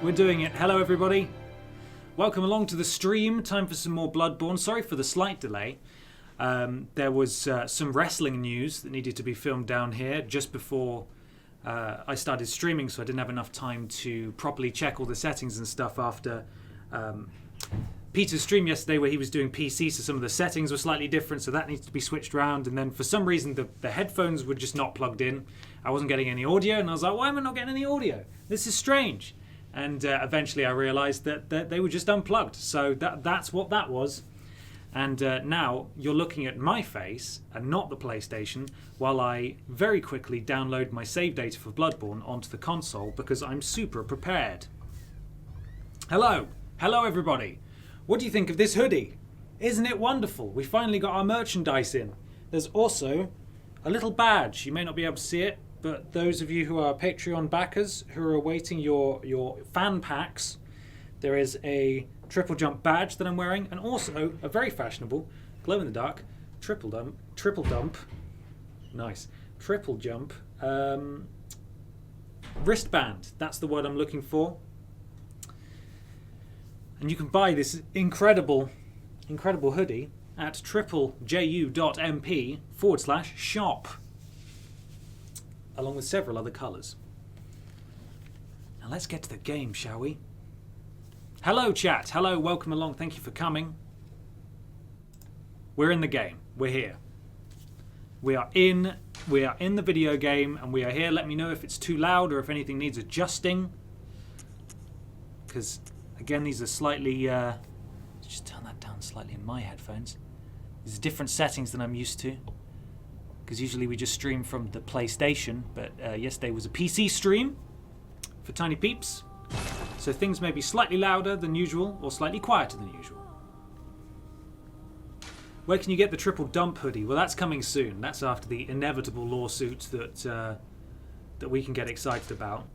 we're doing it. Hello, everybody. Welcome along to the stream. Time for some more Bloodborne. Sorry for the slight delay. There was some wrestling news that needed to be filmed down here just before I started streaming, so I didn't have enough time to properly check all the settings and stuff after Peter's stream yesterday where he was doing PC, so some of the settings were slightly different, so that needs to be switched around. And then for some reason the headphones were just not plugged in. I wasn't getting any audio, and I was like, why am I not getting any audio? This is strange. And eventually I realised that they were just unplugged. So that's what that was. And now you're looking at my face and not the PlayStation while I very quickly download my save data for Bloodborne onto the console because I'm super prepared. Hello. Hello, everybody. What do you think of this hoodie? Isn't it wonderful? We finally got our merchandise in. There's also a little badge. You may not be able to see it, but those of you who are Patreon backers who are awaiting your fan packs, there is a TripleJump badge that I'm wearing, and also a very fashionable, glow-in-the-dark, TripleJump wristband. That's the word I'm looking for. And you can buy this incredible hoodie at triplejump.mp/shop, along with several other colours. Now let's get to the game, shall we? Hello, chat. Hello, welcome along. Thank you for coming. We're in the game. We're here. We are in the video game, and we are here. Let me know if it's too loud or if anything needs adjusting. Because, again, these are slightly... just turn that down slightly in my headphones. These are different settings than I'm used to. Because usually we just stream from the PlayStation, but yesterday was a PC stream for tiny peeps. So things may be slightly louder than usual or slightly quieter than usual. Where can you get the Triple Dump hoodie? Well, that's coming soon. That's after the inevitable lawsuit that we can get excited about.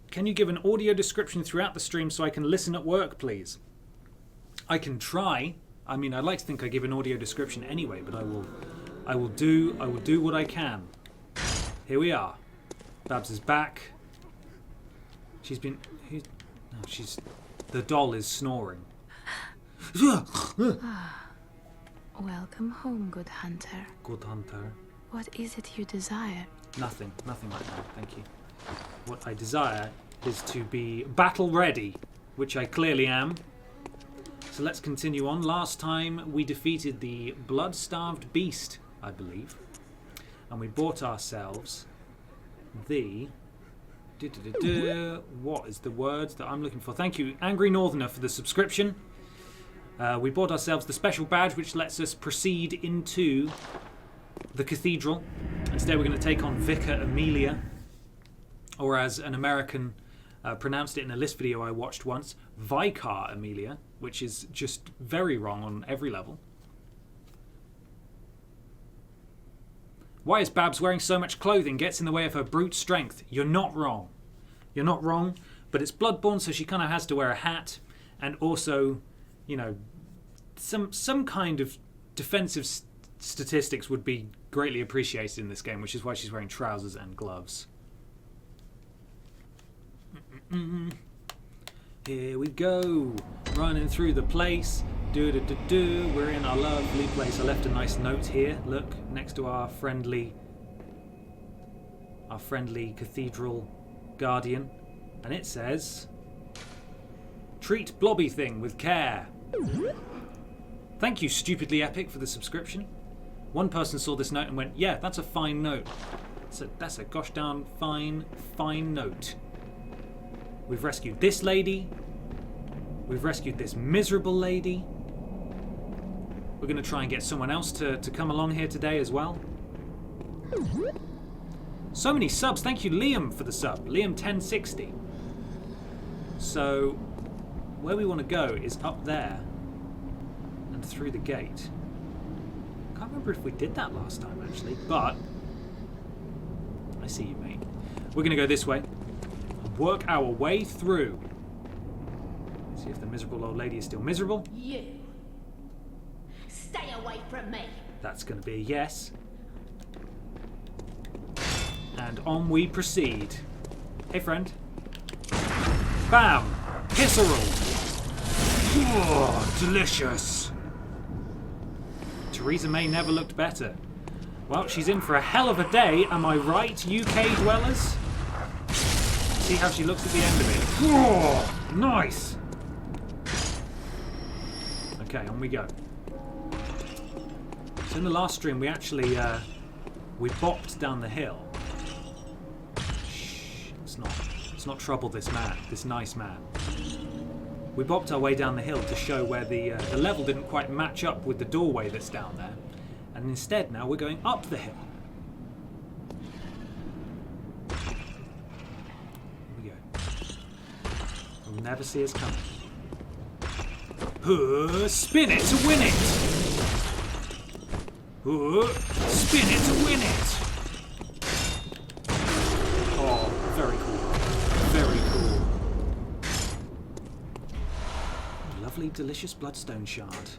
Can you give an audio description throughout the stream so I can listen at work, please? I can try. I mean, I'd like to think I give an audio description anyway, but I will do what I can. Here we are. Babs is back. The doll is snoring. Welcome home, good hunter. Good hunter. What is it you desire? Nothing right now, thank you. What I desire is to be battle ready, which I clearly am. So let's continue on. Last time we defeated the blood-starved beast, I believe, and we bought ourselves the... What is the word that I'm looking for? Thank you, Angry Northerner, for the subscription. We bought ourselves the special badge, which lets us proceed into the Cathedral. And today we're going to take on Vicar Amelia, or as an American pronounced it in a list video I watched once, Vicar Amelia, which is just very wrong on every level. Why is Babs wearing so much clothing? Gets in the way of her brute strength. You're not wrong. You're not wrong, but it's Bloodborne, so she kind of has to wear a hat, and also, you know, some kind of defensive statistics would be greatly appreciated in this game, which is why she's wearing trousers and gloves. Here we go, running through the place. We're in our lovely place. I left a nice note here. Look, next to our friendly cathedral guardian, and it says, "Treat blobby thing with care." Thank you, Stupidly Epic, for the subscription. One person saw this note and went, "Yeah, that's a fine note. That's a gosh darn fine note." We've rescued this lady. We've rescued this miserable lady. We're going to try and get someone else to come along here today as well. So many subs. Thank you, Liam, for the sub. Liam1060. So, where we want to go is up there and through the gate. Can't remember if we did that last time, actually, but I see you, mate. We're going to go this way. Work our way through. See if the miserable old lady is still miserable. You. Stay away from me. That's going to be a yes. And on we proceed. Hey, friend. Bam! Pisserald! Oh, delicious! Theresa May never looked better. Well, she's in for a hell of a day, am I right, UK dwellers? See how she looks at the end of it. Oh, nice! Okay, on we go. So in the last stream, we actually we bopped down the hill. Shh, let's not trouble this man, this nice man. We bopped our way down the hill to show where the level didn't quite match up with the doorway that's down there, and instead now we're going up the hill. Here we go. You'll never see us coming. Spin it to win it! Spin it to win it! Oh, very cool. Very cool. Lovely, delicious bloodstone shard.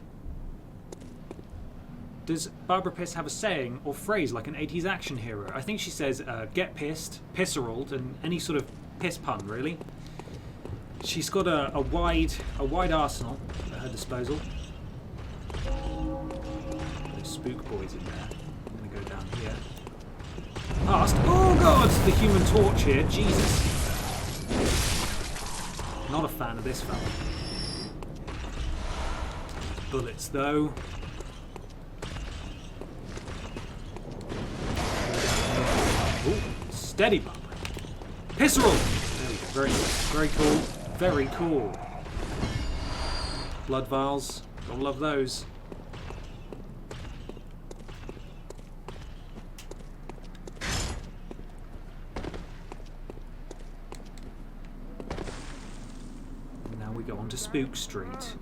Does Barbara Pis have a saying or phrase like an 80s action hero? I think she says, get pissed, pisserald, and any sort of piss pun, really. She's got a wide arsenal at her disposal. Those spook boys in there. I'm going to go down here. Past. Oh god! The Human Torch here. Jesus. Not a fan of this fella. Bullets though. Ooh, steady, Barbara. Pisserald! There we go. Very nice. Very cool. Very cool. Blood vials. Gotta love those. And now we go on to Spookstreet.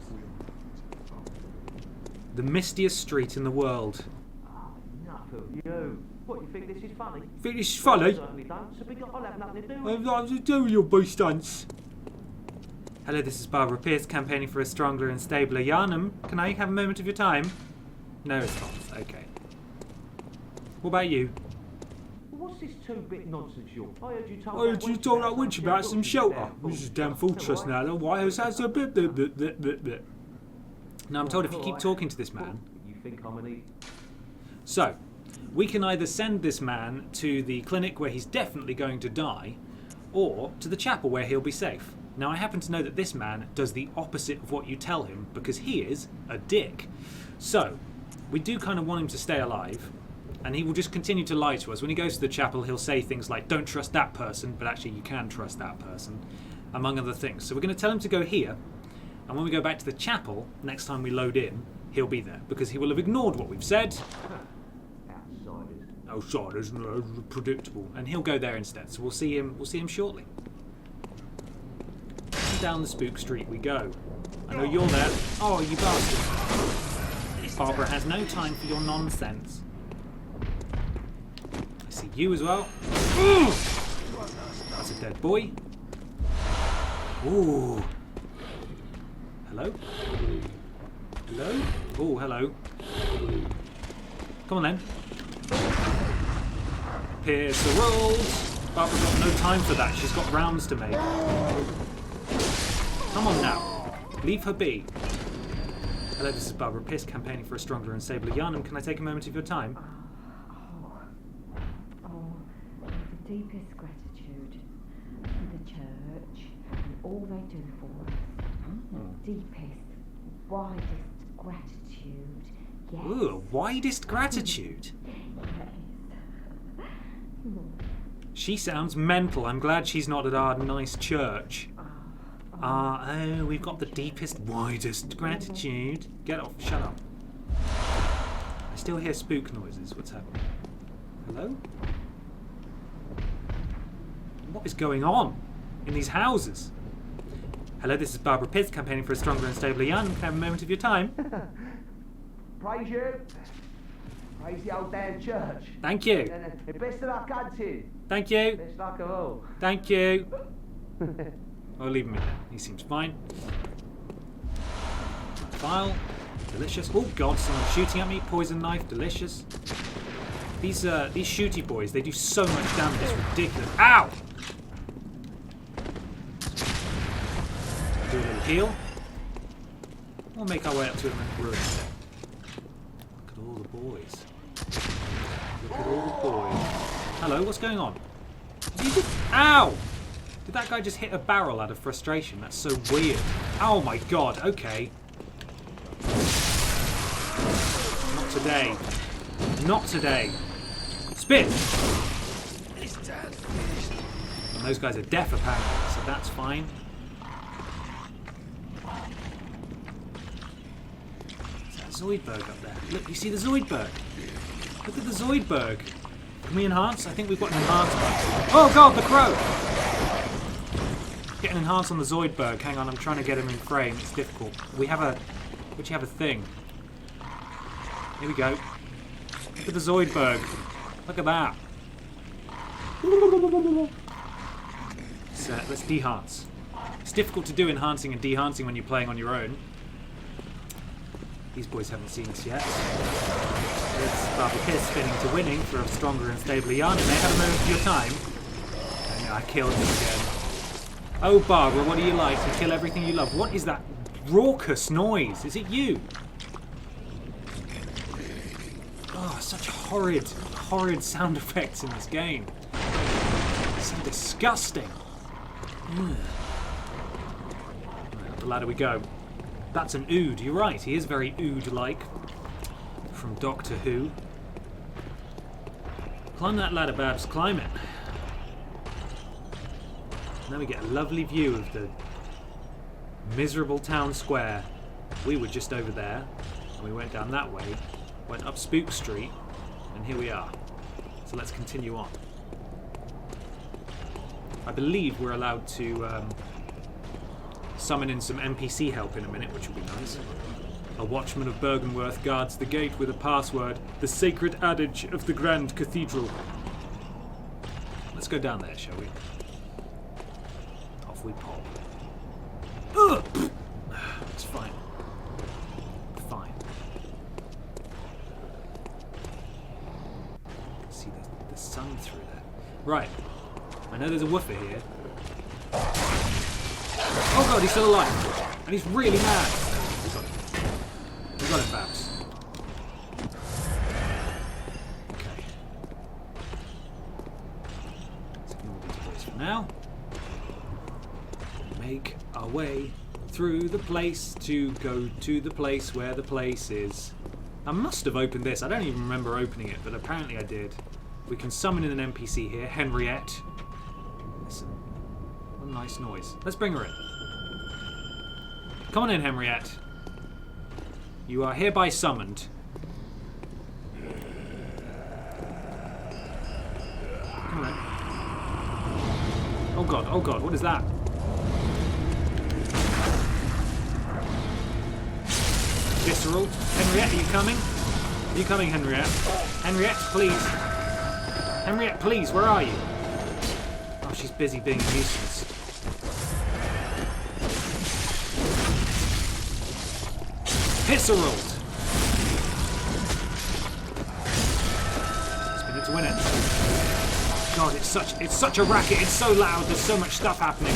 The mistiest street in the world. You. What, you think this is funny? Think this is funny? Certainly don't. So I'll have nothing to do I with have nothing to do with your boy stunts. Hello, this is Barbara Pis, campaigning for a stronger and stabler Yharnam. Can I have a moment of your time? No response. Okay. What about you? What's this two-bit nonsense, you? I heard you told that wench about some shelter. This is a damn fortress now. The White House has a bit. Now I'm told if you keep talking to this man. You think I'm an So, we can either send this man to the clinic where he's definitely going to die, or to the chapel where he'll be safe. Now, I happen to know that this man does the opposite of what you tell him because he is a dick. So, we do kind of want him to stay alive, and he will just continue to lie to us. When he goes to the chapel, he'll say things like, don't trust that person, but actually you can trust that person, among other things. So we're going to tell him to go here, and when we go back to the chapel, next time we load in, he'll be there, because he will have ignored what we've said. Outsiders, predictable, and he'll go there instead. So we'll see him shortly. Down the spook street we go. I know you're there. Oh, you bastard. Barbara has no time for your nonsense. I see you as well. Ooh! That's a dead boy. Ooh. Hello? Hello? Oh, hello. Come on then. Pisserald. Barbara's got no time for that. She's got rounds to make. Come on now. Leave her be. Hello, this is Barbara Pis, campaigning for a stronger and stabler Yharnam. Can I take a moment of your time? The deepest gratitude to the church and all they do for us. The deepest, widest gratitude. Yes. Ooh, widest gratitude. Yes. She sounds mental. I'm glad she's not at our nice church. Oh, we've got the deepest, widest gratitude. Get off, shut up. I still hear spook noises. What's happening? Hello? What is going on in these houses? Hello, this is Barbara Pis, campaigning for a stronger and stabler Yharnam. Can I have a moment of your time? Praise you. Praise the old damn church. Thank you. And best of luck hunting. Thank you. Best luck of all. Thank you. I'll leave him in there. He seems fine. File. Delicious. Oh god, someone's shooting at me. Poison knife. Delicious. These shooty boys, they do so much damage. It's ridiculous. Ow! Do a little heal. We'll make our way up to him and ruin it. Look at all the boys. Look at all the boys. Hello, what's going on? Did you just... Ow! Did that guy just hit a barrel out of frustration? That's so weird. Oh my god, okay. Not today. Not today. Spin! And those guys are deaf apparently, so that's fine. Zoidberg up there. Look, you see the Zoidberg? Look at the Zoidberg. Can we enhance? I think we've got an enhancement. Oh god, the crow! Get an enhance on the Zoidberg. Hang on, I'm trying to get him in frame. It's difficult. We have a thing. Here we go. Look at the Zoidberg. Look at that. So let's de-hance. It's difficult to do enhancing and de-hancing when you're playing on your own. These boys haven't seen us yet. It's Barbara Pis spinning to winning for a stronger and stabler Yharnam. They have a moment of your time. And I killed them again. Oh, Barbara, what do you like? You kill everything you love. What is that raucous noise? Is it you? Oh, such horrid, horrid sound effects in this game. So disgusting. Right, up the ladder we go. That's an Ood. You're right. He is very Ood-like. From Doctor Who. Climb that ladder, Babs. Climb it. Now we get a lovely view of the miserable town square. We were just over there, and we went down that way, went up Spookstreet, and here we are. So let's continue on. I believe we're allowed to summon in some NPC help in a minute, which will be nice. A watchman of Bergenworth guards the gate with a password, the sacred adage of the Grand Cathedral. Let's go down there, shall we? Off we pop. Ugh! It's fine. Fine. See the sun through there. Right. I know there's a woofer here. Oh god, he's still alive. And he's really mad. We got him. We got him, Babs. Okay. Let's ignore these boys for now. Make our way through the place to go to the place where the place is. I must have opened this. I don't even remember opening it, but apparently I did. We can summon in an NPC here, Henriette. Listen. What a nice noise. Let's bring her in. Come on in, Henriette. You are hereby summoned. Come on in. Oh god, what is that? Visceral. Henriette, are you coming? Are you coming, Henriette? Henriette, please. Henriette, please, where are you? Oh, she's busy being a nuisance. Visceral! Spin it to win it. God, it's such a racket, it's so loud, there's so much stuff happening.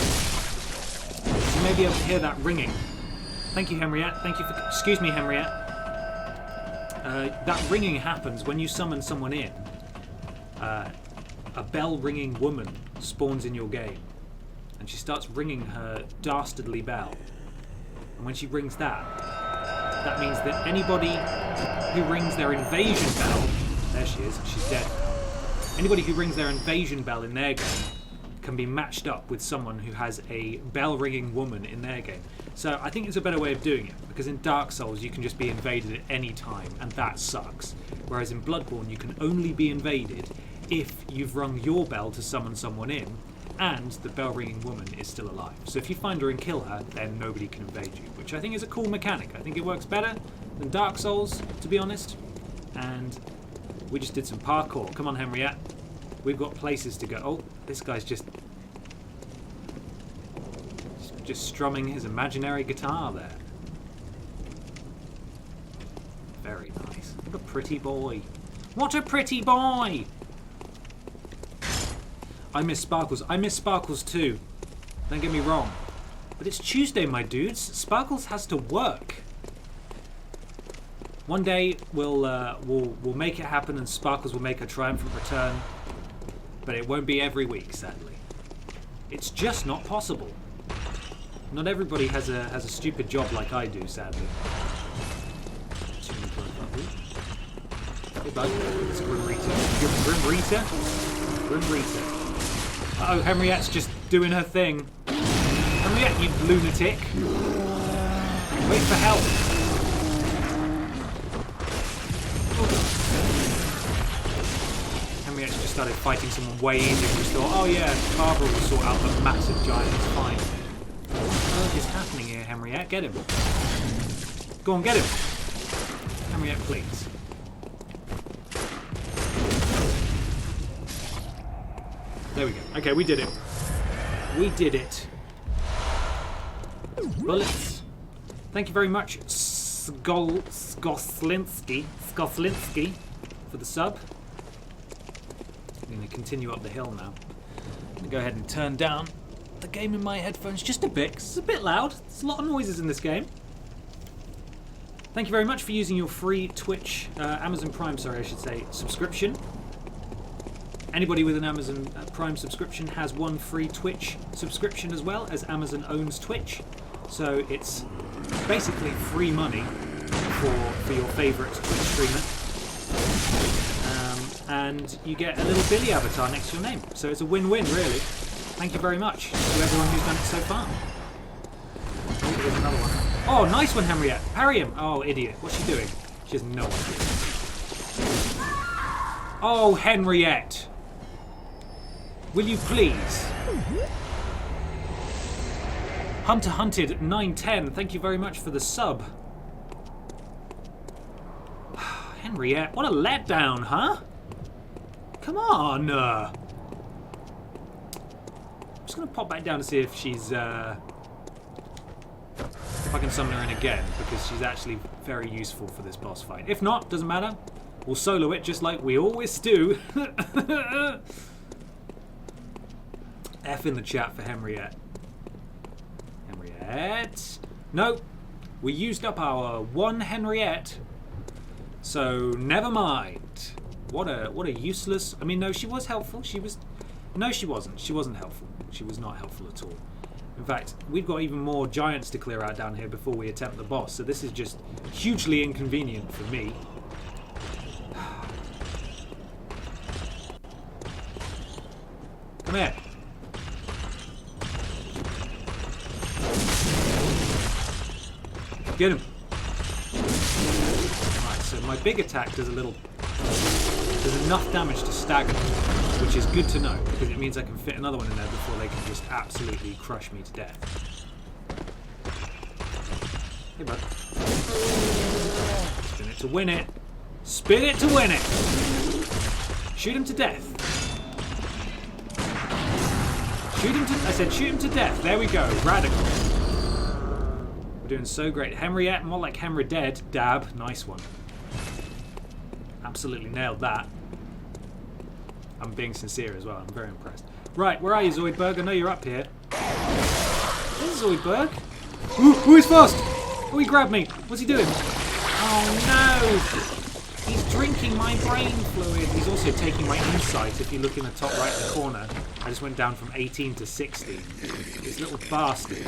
You may be able to hear that ringing. Thank you, Henriette. Thank you for... Excuse me, Henriette. That ringing happens when you summon someone in. A bell-ringing woman spawns in your game. And she starts ringing her dastardly bell. And when she rings that means that anybody who rings their invasion bell... There she is. She's dead. Anybody who rings their invasion bell in their game can be matched up with someone who has a bell-ringing woman in their game. So I think it's a better way of doing it, because in Dark Souls you can just be invaded at any time, and that sucks. Whereas in Bloodborne you can only be invaded if you've rung your bell to summon someone in, and the bell-ringing woman is still alive. So if you find her and kill her, then nobody can invade you, which I think is a cool mechanic. I think it works better than Dark Souls, to be honest. And we just did some parkour. Come on, Henriette. We've got places to go. Oh, this guy's just strumming his imaginary guitar there. Very nice. What a pretty boy. What a pretty boy! I miss Sparkles. I miss Sparkles too. Don't get me wrong. But it's Tuesday, my dudes. Sparkles has to work. One day we'll make it happen and Sparkles will make a triumphant return. But it won't be every week, sadly. It's just not possible. Not everybody has a stupid job like I do, sadly. Hey bud, it's Grim Rita. Grim Rita? Grim Rita. Uh oh, Henriette's just doing her thing. Henriette, you lunatic. Wait for help. Henriette's just started fighting someone way easier. We just thought, oh yeah, Barbara will sort out the massive giant, it's fine. What is happening here, Henriette? Get him. Go on, get him. Henriette, please. There we go. Okay, we did it. We did it. Bullets. Thank you very much, Skoslinski, for the sub. I'm going to continue up the hill now. I'm going to go ahead and turn down the game in my headphones just a bit, 'cause it's a bit loud. There's a lot of noises in this game. Thank you very much for using your free Twitch, Amazon Prime, I should say, subscription. Anybody with an Amazon Prime subscription has one free Twitch subscription as well, as Amazon owns Twitch. So it's basically free money for your favourite Twitch streamer. And you get a little Billy avatar next to your name. So it's a win-win, really. Thank you very much to everyone who's done it so far. Oh, there's another one. Oh, nice one, Henriette. Parry him. Oh, idiot. What's she doing? She has no idea. Oh, Henriette. Will you please? Hunter Hunted 910, thank you very much for the sub. Henriette, what a letdown, huh? Come on. I'm just going to pop back down to see if she's... if I can summon her in again, because she's actually very useful for this boss fight. If not, doesn't matter. We'll solo it just like we always do. F in the chat for Henriette. Henriette. No, we used up our one Henriette. So never mind. What a useless. I mean, no, she was helpful. No, she wasn't. She wasn't helpful. She was not helpful at all. In fact, we've got even more giants to clear out down here before we attempt the boss. So this is just hugely inconvenient for me. Come here. Get him. Right, so my big attack does enough damage to stagger them, which is good to know, because it means I can fit another one in there before they can just absolutely crush me to death. Hey, bud. Spin it to win it. Spin it to win it. Shoot him to death. Shoot him to... I said shoot him to death. There we go. Radical. We're doing so great. Henriette, more like Henry dead. Dab. Nice one. Absolutely nailed that. I'm being sincere as well. I'm very impressed. Right, where are you, Zoidberg? I know you're up here. There's Zoidberg. Ooh, he's fast! Oh, he grabbed me. What's he doing? Oh, no! He's drinking my brain fluid. He's also taking my insight. If you look in the top right of the corner, I just went down from 18 to 16. This little bastard.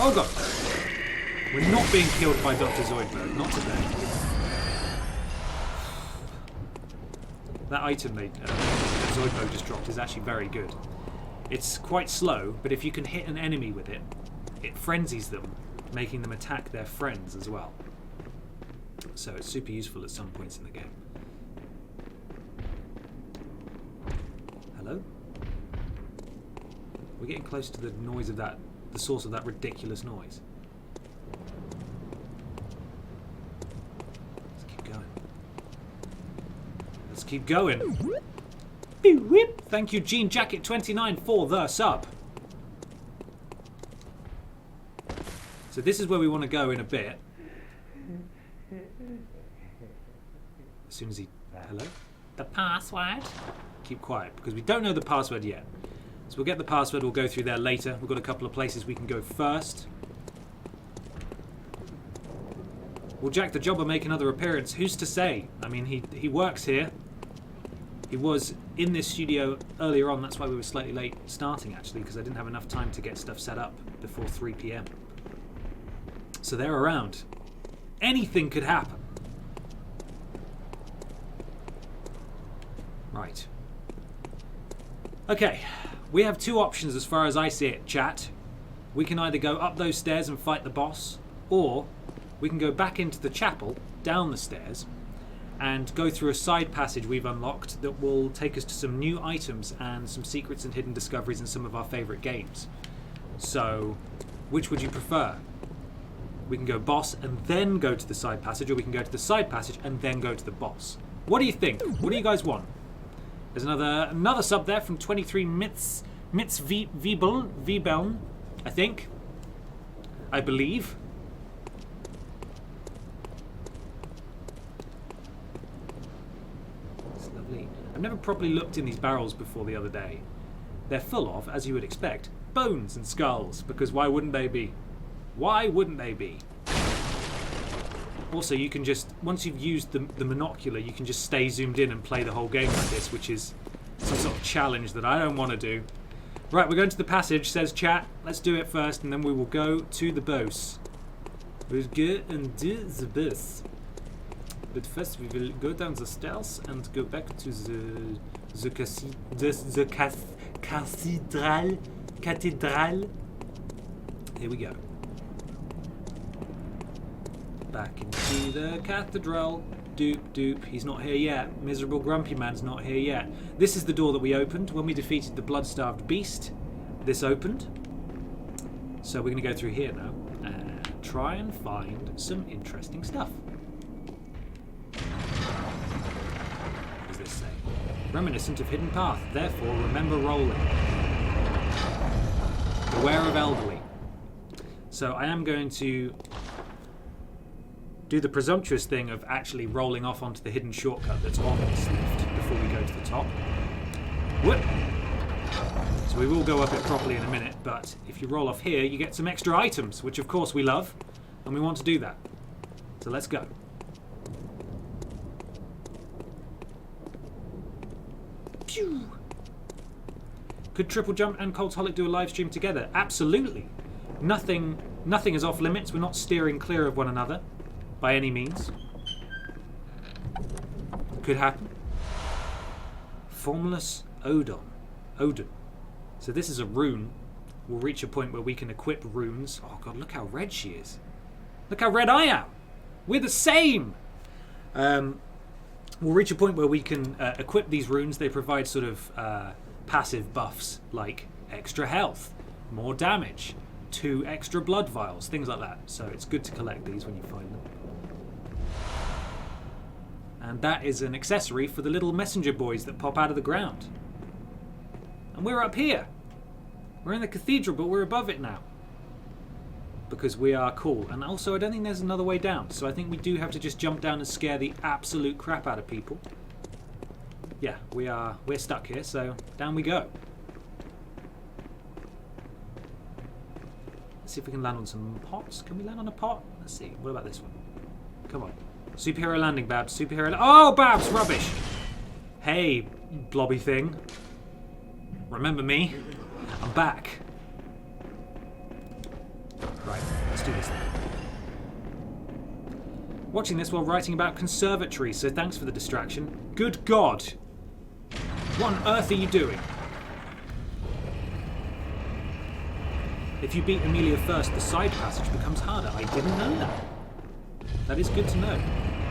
Oh, God. We're not being killed by Dr. Zoidberg. Not today. That item that Zoidberg just dropped is actually very good. It's quite slow, but if you can hit an enemy with it, it frenzies them, making them attack their friends as well. So it's super useful at some points in the game. Hello? We're getting close to the noise of that, the source of that ridiculous noise. Let's keep going. Let's keep going. Beep, whip. Thank you, Jean Jacket 29 for the sub. So this is where we want to go in a bit. As soon as he... Hello? The password? Keep quiet, because we don't know the password yet. So we'll get the password, we'll go through there later. We've got a couple of places we can go first. Will Jack the Jobber make another appearance? Who's to say? I mean, he works here. He was in this studio earlier on. That's why we were slightly late starting, actually, because I didn't have enough time to get stuff set up before 3 p.m. So they're around. Anything could happen. Right. Okay. We have two options as far as I see it, chat. We can either go up those stairs and fight the boss, or we can go back into the chapel, down the stairs, and go through a side passage we've unlocked that will take us to some new items and some secrets and hidden discoveries in some of our favourite games. So, which would you prefer? We can go boss and then go to the side passage, or we can go to the side passage and then go to the boss. What do you think? What do you guys want? There's another sub there from 23 Mitz Vbeln, I think. I believe. It's lovely. I've never properly looked in these barrels before the other day. They're full of, as you would expect, bones and skulls, because why wouldn't they be? Why wouldn't they be? Also, you can just, once you've used the monocular, you can just stay zoomed in and play the whole game like this, which is some sort of challenge that I don't want to do. Right, we're going to the passage, says chat. Let's do it first, and then we will go to the boss. We'll go and do the boss. But first, we will go down the stairs and go back to the cathedral. Here we go. Back into the cathedral. Doop doop. He's not here yet. Miserable grumpy man's not here yet. This is the door that we opened when we defeated the blood-starved beast. This opened. So we're going to go through here now and try and find some interesting stuff. What does this say? Reminiscent of hidden path. Therefore, remember rolling. Beware of elderly. So I am going to do the presumptuous thing of actually rolling off onto the hidden shortcut that's on this lift before we go to the top. Whoop! So we will go up it properly in a minute, but if you roll off here, you get some extra items, which of course we love, and we want to do that. So let's go. Pew! Could TripleJump and Cultaholic do a live stream together? Absolutely. Nothing is off limits. We're not steering clear of one another by any means. Could happen. Formless Odin. So this is a rune. We'll reach a point where we can equip runes. Oh god, look how red she is. Look how red I am. We're the same. We'll reach a point where we can equip these runes. They provide sort of passive buffs like extra health, more damage, 2 extra blood vials, things like that. So it's good to collect these when you find them. And that is an accessory for the little messenger boys that pop out of the ground. And we're up here. We're in the cathedral, but we're above it now. Because we are cool. And also, I don't think there's another way down. So I think we do have to just jump down and scare the absolute crap out of people. Yeah, we're stuck here, so down we go. Let's see if we can land on some pots. Can we land on a pot? Let's see. What about this one? Come on. Superhero landing, Babs. Superhero... Oh, Babs! Rubbish! Hey, blobby thing. Remember me? I'm back. Right, let's do this then. Watching this while writing about conservatories, so thanks for the distraction. Good God! What on earth are you doing? If you beat Amelia first, the side passage becomes harder. I didn't know that. That is good to know.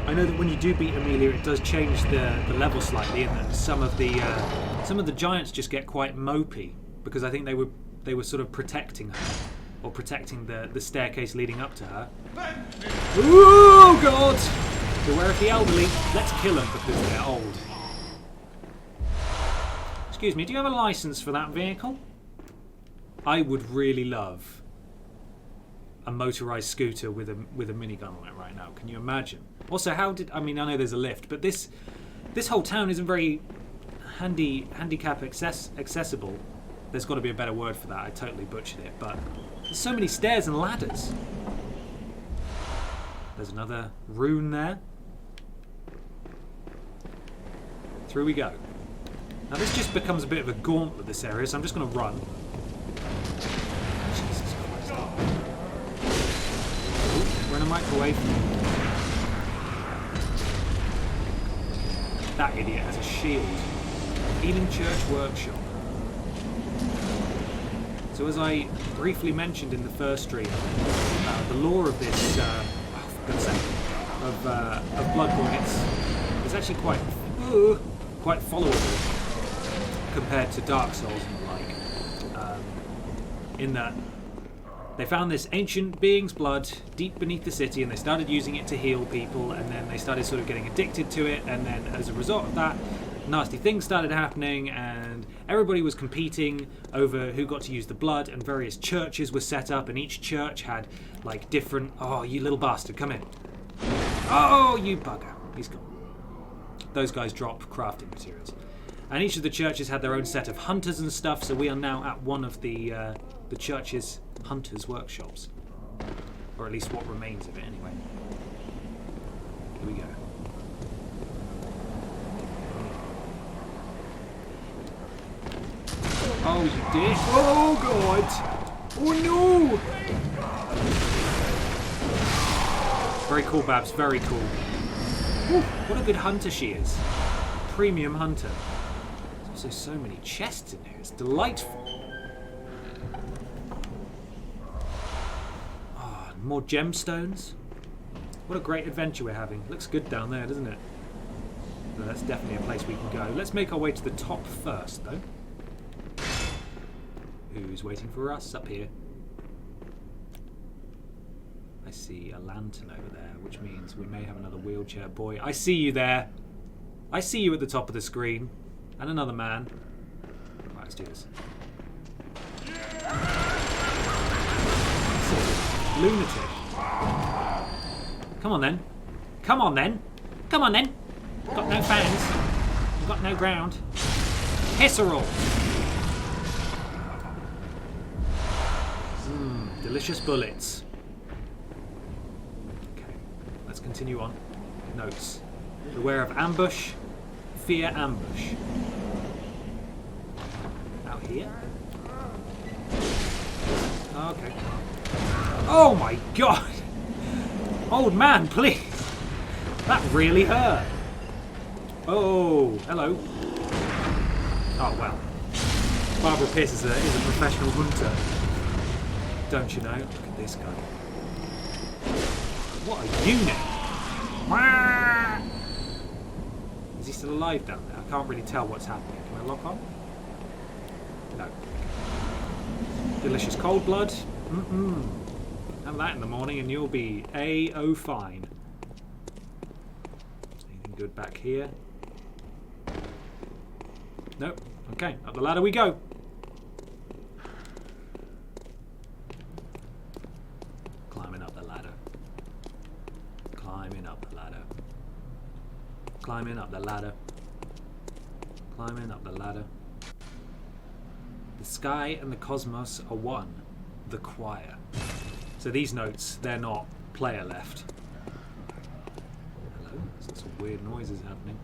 I know that when you do beat Amelia, it does change the level slightly, and that some of the giants just get quite mopey because I think they were sort of protecting her, or protecting the staircase leading up to her. Ooh, God! Beware of the elderly. Let's kill them because they're old. Excuse me, do you have a license for that vehicle? I would really love a motorized scooter with a minigun on it right now. Can you imagine? Also, I know there's a lift, but this whole town isn't very handicap accessible. There's got to be a better word for that. I totally butchered it, but there's so many stairs and ladders. There's another rune there. Through we go. Now this just becomes a bit of a gauntlet, this area, so I'm just going to run. Jesus Christ. Oh, we're in a microwave. That idiot has a shield. Healing Church Workshop. So as I briefly mentioned in the first stream, the lore of this, of Bloodborne, it's actually quite followable compared to Dark Souls and the like, in that they found this ancient being's blood deep beneath the city and they started using it to heal people, and then they started sort of getting addicted to it, and then as a result of that, nasty things started happening and everybody was competing over who got to use the blood, and various churches were set up, and each church had like different... Oh, you little bastard, come in. Oh, you bugger. He's gone. Those guys drop crafting materials. And each of the churches had their own set of hunters and stuff, so we are now at one of the church's hunters' workshops. Or at least what remains of it, anyway. Here we go. Oh, you did? Oh, God! Oh, no! Very cool, Babs. Very cool. Whew, what a good hunter she is. Premium hunter. There's also so many chests in here. It's delightful. Oh, more gemstones. What a great adventure we're having. Looks good down there, doesn't it? No, that's definitely a place we can go. Let's make our way to the top first, though. Who's waiting for us up here? I see a lantern over there, which means we may have another wheelchair boy. I see you there. I see you at the top of the screen. And another man. Right, let's do this. Lunatic. Come on then. Come on then. Come on then. Got no fans. We've got no ground. Hisserall. Delicious bullets. Okay, let's continue on. Notes. Beware of ambush. Fear ambush. Out here? Okay. Oh my God! Old man, please! That really hurt. Oh, hello. Oh well. Barbara Pis is a professional hunter. Don't you know? Look at this guy. What a unit! Wah! Is he still alive down there? I can't really tell what's happening. Can I lock on? No. Delicious cold blood. Have that in the morning and you'll be A-O fine. Anything good back here? Nope. Okay, up the ladder we go. Climbing up the ladder. Climbing up the ladder. Climbing up the ladder. Climbing up the ladder. The sky and the cosmos are one. The choir. So these notes, they're not player left. Hello? There's some weird noises happening.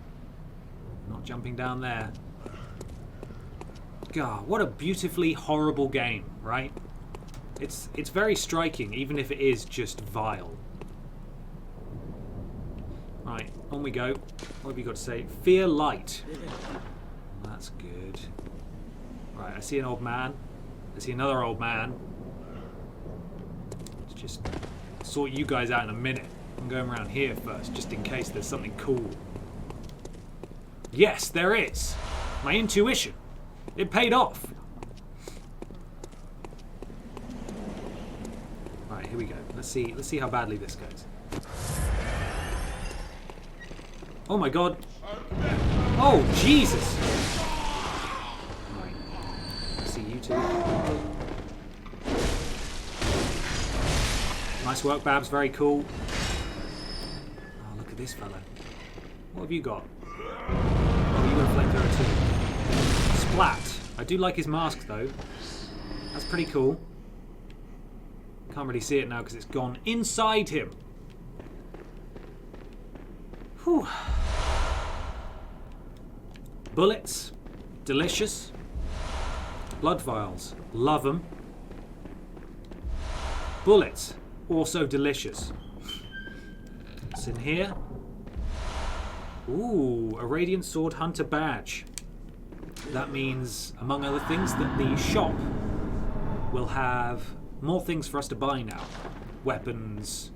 Not jumping down there. God, what a beautifully horrible game, right? It's very striking, even if it is just vile. Right, on we go. What have you got to say? Fear light. That's good. Right, I see an old man. I see another old man. Let's just sort you guys out in a minute. I'm going around here first, just in case there's something cool. Yes, there is. My intuition. It paid off. Right, here we go. Let's see how badly this goes. Oh my God. Oh Jesus. Right. I see you two. Nice work, Babs. Very cool. Oh, look at this fellow. What have you got? Oh, you got a flamethrower too. Splat. I do like his mask though. That's pretty cool. Can't really see it now because it's gone inside him. Whew. Bullets. Delicious. Blood vials. Love them. Bullets. Also delicious. What's in here? Ooh, a Radiant Sword Hunter badge. That means, among other things, that the shop will have more things for us to buy now. Weapons,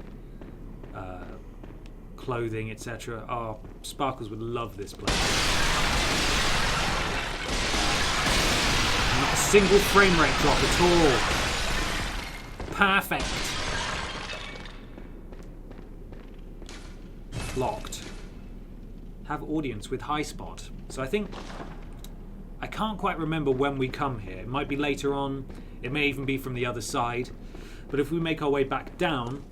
clothing, etc. Oh, Sparkles would love this place. Not a single frame rate drop at all. Perfect. Locked. Have audience with High Spot. So I think... I can't quite remember when we come here. It might be later on. It may even be from the other side. But if we make our way back down,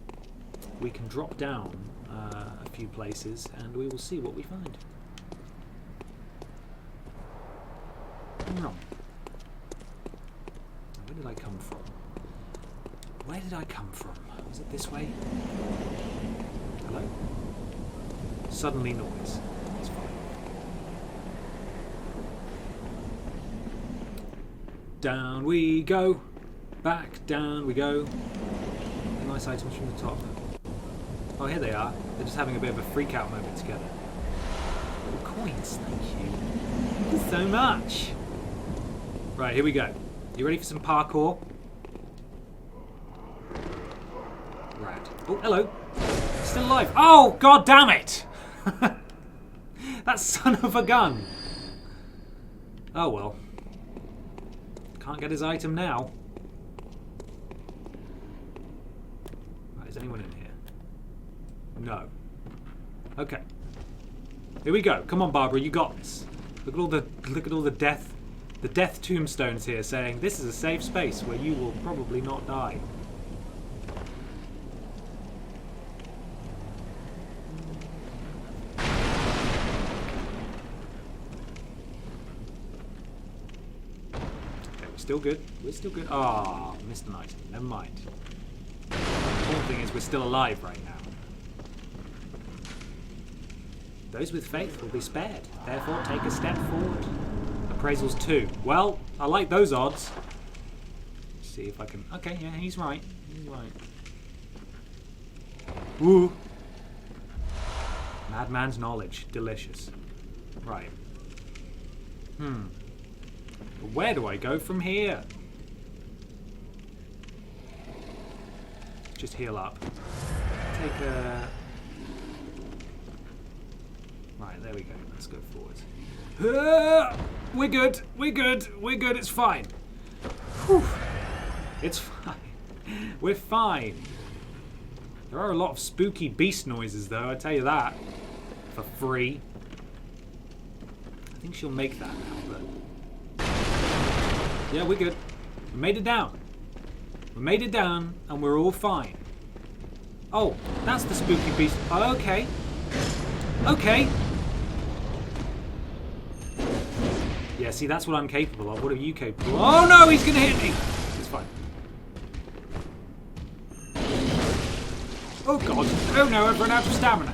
we can drop down a few places and we will see what we find. Where did I come from? Where did I come from? Was it this way? Hello? Suddenly noise. It's fine. Down we go. Back down we go. Nice items from the top. Oh, here they are. They're just having a bit of a freak out moment together. Coins, thank you. Thank you so much. Right, here we go. You ready for some parkour? Right. Oh, hello. Still alive. Oh, god damn it! That son of a gun. Oh well. Can't get his item now. Right, is anyone in here? No. Okay. Here we go. Come on, Barbara, you got this. Look at all the death tombstones here saying this is a safe space where you will probably not die. Still good. We're still good. Ah, oh, missed an item. Never mind. The important thing is we're still alive right now. Those with faith will be spared. Therefore, take a step forward. Appraisals 2. Well, I like those odds. Let's see if I can... Okay, yeah, he's right. He's right. Ooh. Madman's knowledge. Delicious. Right. Where do I go from here? Just heal up. Take a... Right, there we go. Let's go forward. We're good. We're good. We're good. It's fine. Whew. It's fine. We're fine. There are a lot of spooky beast noises, though. I tell you that. For free. I think she'll make that now, but... Yeah, we're good. We made it down. We made it down, and we're all fine. Oh, that's the spooky beast. Oh, okay. Okay. Yeah, see, that's what I'm capable of. What are you capable of? Oh, no, he's going to hit me. It's fine. Oh, God. Oh, no, I've run out of stamina.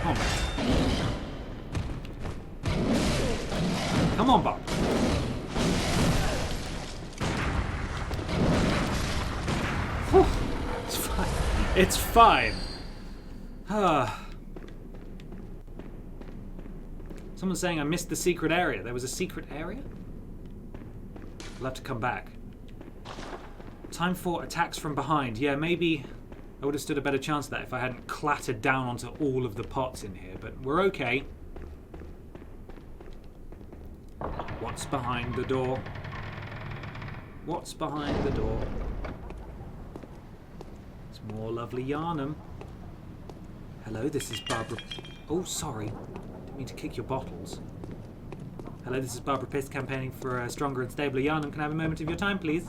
Come on, man. Come on, Bob. Whew. It's fine. It's fine. Someone's saying I missed the secret area. There was a secret area? We'll have to come back. Time for attacks from behind. Yeah, maybe I would have stood a better chance of that if I hadn't clattered down onto all of the pots in here, but we're okay. What's behind the door? What's behind the door? It's more lovely Yharnam. Hello, this is Barbara... Oh, sorry. Didn't mean to kick your bottles. Hello, this is Barbara Pis campaigning for a stronger and stabler Yharnam. Can I have a moment of your time, please?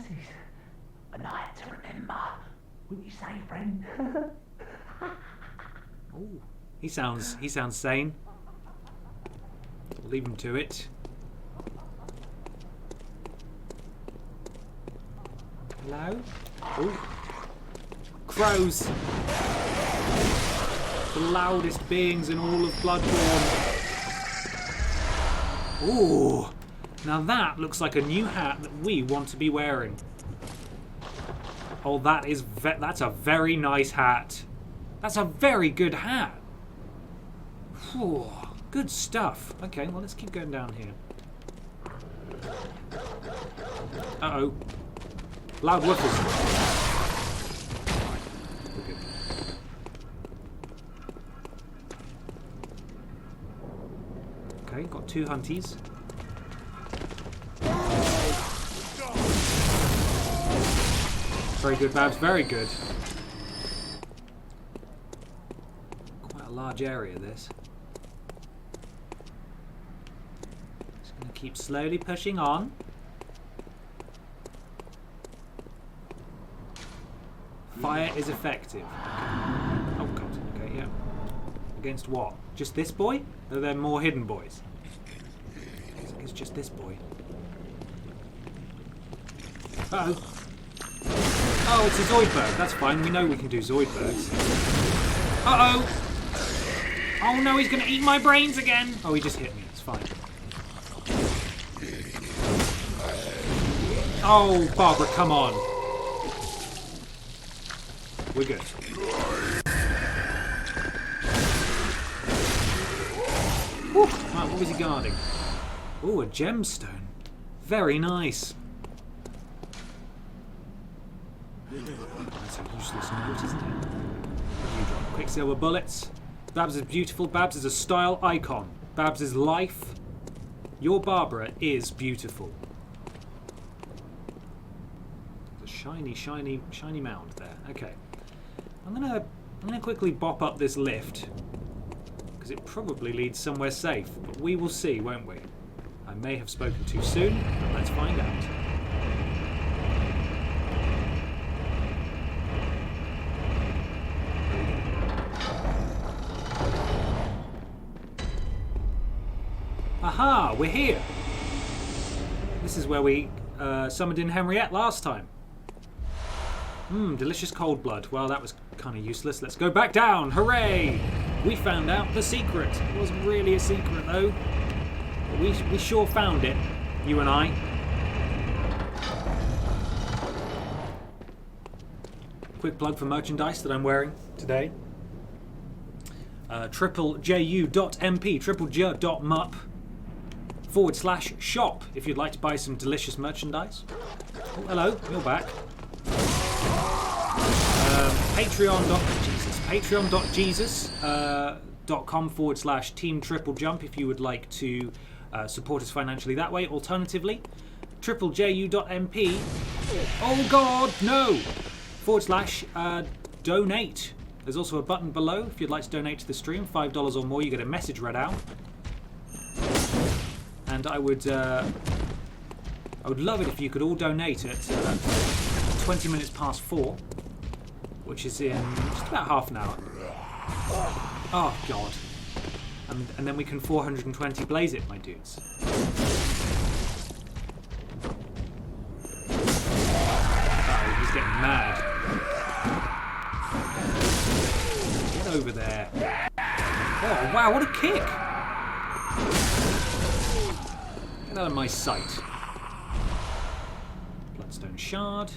curses. A night to remember. Wouldn't you say, friend? Oh, he sounds sane. Leave him to it. Hello? Oh. Crows! The loudest beings in all of Bloodborne. Ooh! Now that looks like a new hat that we want to be wearing. Oh, that's a very nice hat. That's a very good hat. Whew, good stuff. Okay, well, let's keep going down here. Uh-oh. Loud woofers. We're good. Okay, got 2 hunties. Very good, Babs, very good. Quite a large area, this. Just going to keep slowly pushing on. Fire is effective. Okay. Oh god, okay, yeah. Against what? Just this boy? Are there more hidden boys? I think it's just this boy. Uh-oh. Oh, it's a Zoidberg. That's fine. We know we can do Zoidbergs. Uh-oh! Oh no, he's going to eat my brains again! Oh, he just hit me. It's fine. Oh, Barbara, come on. We're good. Whew. Right, what was he guarding? Oh, a gemstone. Very nice. That's a useless note, isn't it? What do you drop? Quicksilver bullets. Babs is beautiful. Babs is a style icon. Babs is life. Your Barbara is beautiful. There's a shiny, shiny, shiny mound there. Okay. I'm gonna quickly bop up this lift because it probably leads somewhere safe, but we will see, won't we? I may have spoken too soon, but let's find out. Aha, we're here. This is where we summoned in Henriette last time. Delicious cold blood. Well, that was kind of useless. Let's go back down. Hooray! We found out the secret. It wasn't really a secret, though. But we sure found it, you and I. Quick plug for merchandise that I'm wearing today. TripleJU.mp, TripleJ.mup /shop if you'd like to buy some delicious merchandise. Oh, hello, you're back. Patreon.jesus.com /Team TripleJump if you would like to support us financially that way. Alternatively, TripleJU.mp. Oh God, no! /donate. There's also a button below if you'd like to donate to the stream. $5 or more, you get a message read out. And I would love it if you could all donate at 20 minutes past 4, which is in just about half an hour. Oh God! And then we can 420 blaze it, my dudes. Uh-oh, he's getting mad. Get over there. Oh wow, what a kick! Get out of my sight. Bloodstone shard.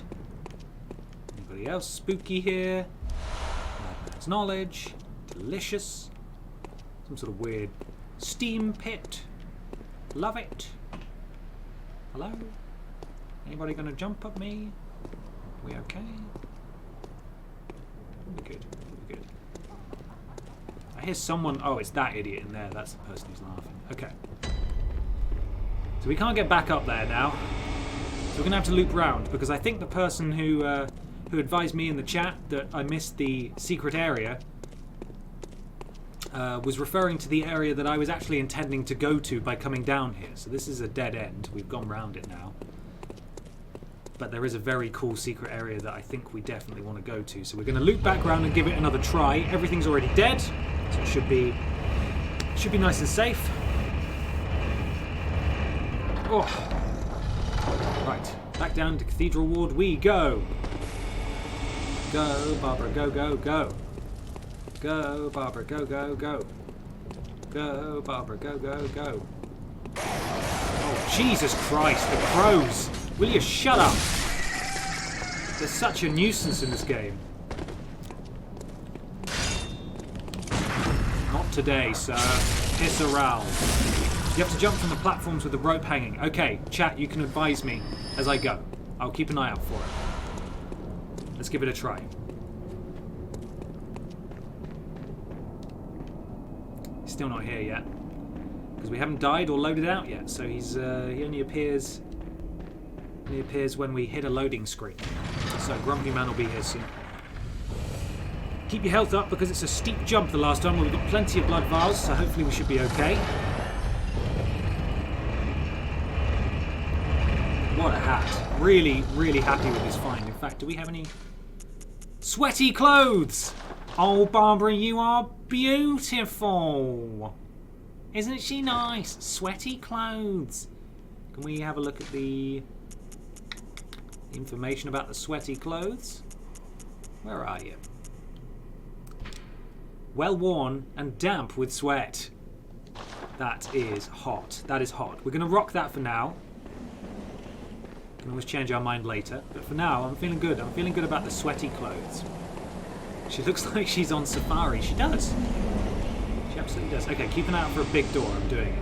Anybody else spooky here? Madman's knowledge. Delicious. Some sort of weird steam pit. Love it. Hello? Anybody gonna jump at me? We okay? We're good. We're good. I hear someone. Oh, it's that idiot in there. That's the person who's laughing. Okay. So we can't get back up there now. So we're gonna have to loop round because I think the person who advised me in the chat that I missed the secret area was referring to the area that I was actually intending to go to by coming down here. So this is a dead end. We've gone round it now. but there is a very cool secret area that I think we definitely want to go to. So we're going to loop back around and give it another try. Everything's already dead, so it should be nice and safe. Oh. Right, back down to Cathedral Ward we go. Go, Barbara, go, go, go. Go, Barbara, go, go, go. Go, Barbara, go, go, go. Oh, Jesus Christ, the crows! Will you shut up? They're such a nuisance in this game. Not today, sir. Piss around. You have to jump from the platforms with the rope hanging. Okay, chat, you can advise me as I go. I'll keep an eye out for it. Let's give it a try. He's still not here yet. Because we haven't died or loaded out yet, so he only appears when we hit a loading screen. So Grumpy Man will be here soon. Keep your health up because it's a steep jump the last time, but we've got plenty of blood vials, so hopefully we should be okay. What a hat. Really, really happy with this find. In fact, do we have any sweaty clothes? Oh, Barbara, you are beautiful. Isn't she nice? Sweaty clothes. Can we have a look at the information about the sweaty clothes? Where are you? Well worn and damp with sweat. That is hot. That is hot. We're going to rock that for now. Can always change our mind later. But for now, I'm feeling good. I'm feeling good about the sweaty clothes. She looks like she's on safari. She does. She absolutely does. Okay, keep an eye out for a big door. I'm doing it.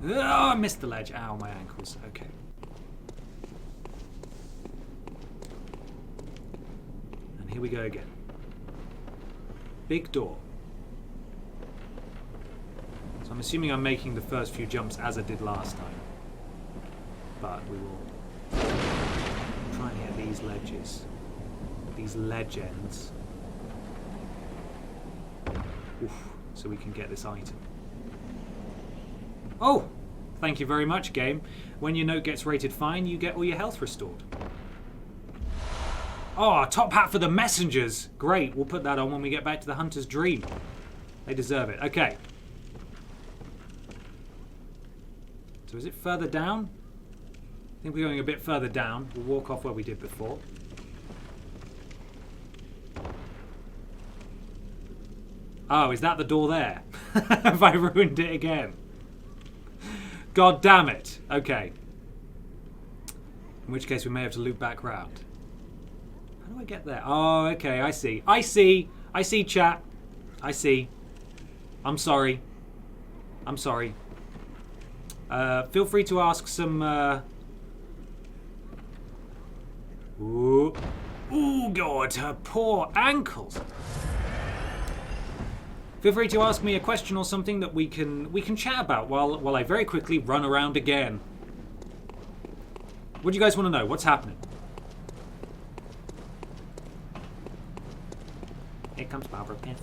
Oh, I missed the ledge. Ow, my ankles. Okay. And here we go again. Big door. So I'm assuming I'm making the first few jumps as I did last time. But we will try and hit these ledges. These legends. Oof, so we can get this item. Oh! Thank you very much, game. When your note gets rated fine, you get all your health restored. Oh, top hat for the messengers! Great, we'll put that on when we get back to the Hunter's Dream. They deserve it. Okay. So is it further down? I think we're going a bit further down. We'll walk off where we did before. Oh, is that the door there? Have I ruined it again? God damn it. Okay. In which case we may have to loop back round. How do I get there? Oh, okay, I see. I see, chat. I see. I'm sorry. I'm sorry. Feel free to ask some... Ooh. Ooh, God, her poor ankles. Feel free to ask me a question or something that we can chat about while I very quickly run around again. What do you guys want to know? What's happening? Here comes Barbara Pis.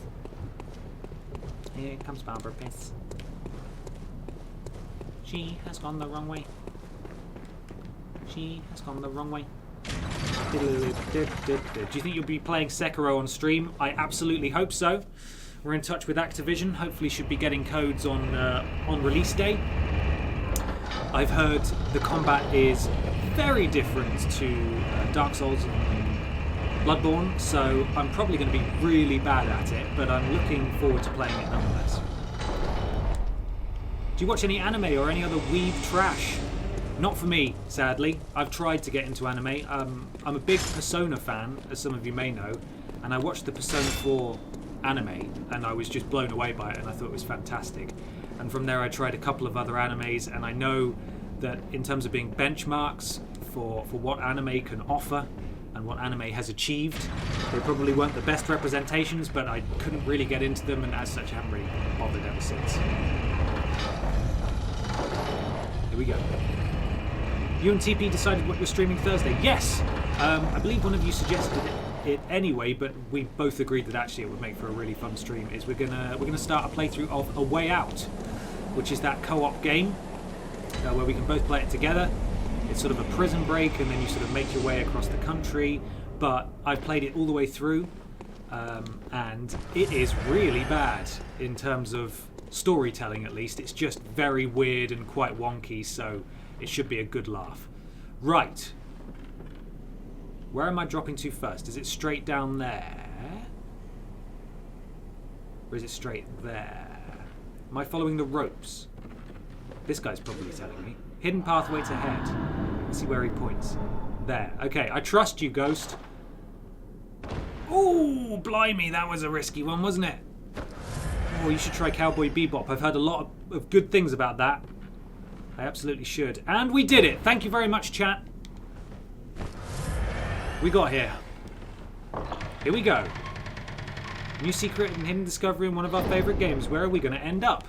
Here comes Barbara Pis. She has gone the wrong way. She has gone the wrong way. Do you think you'll be playing Sekiro on stream? I absolutely hope so. We're in touch with Activision. Hopefully should be getting codes on release day. I've heard the combat is very different to Dark Souls and Bloodborne, so I'm probably going to be really bad at it, but I'm looking forward to playing it nonetheless. Do you watch any anime or any other weeb trash? Not for me, sadly. I've tried to get into anime. I'm a big Persona fan, as some of you may know, and I watched the Persona 4 anime, and I was just blown away by it, and I thought it was fantastic. And from there I tried a couple of other animes, and I know that in terms of being benchmarks for what anime can offer and what anime has achieved, they probably weren't the best representations, but I couldn't really get into them, and as such I haven't really bothered ever since. Here we go. You and TP decided what you're streaming Thursday? Yes! I believe one of you suggested it anyway, but we both agreed that actually it would make for a really fun stream. Is we're gonna start a playthrough of A Way Out, which is that co-op game where we can both play it together. It's sort of a prison break, and then you sort of make your way across the country. But I've played it all the way through, and it is really bad in terms of storytelling, at least. It's just very weird and quite wonky, so it should be a good laugh. Right. Where am I dropping to first? Is it straight down there? Or is it straight there? Am I following the ropes? This guy's probably telling me. Hidden pathways ahead. Let's see where he points. There. Okay, I trust you, Ghost. Ooh, blimey, that was a risky one, wasn't it? Oh, you should try Cowboy Bebop. I've heard a lot of good things about that. I absolutely should. And we did it. Thank you very much, chat. We got here. Here we go. New secret and hidden discovery in one of our favourite games. Where are we going to end up?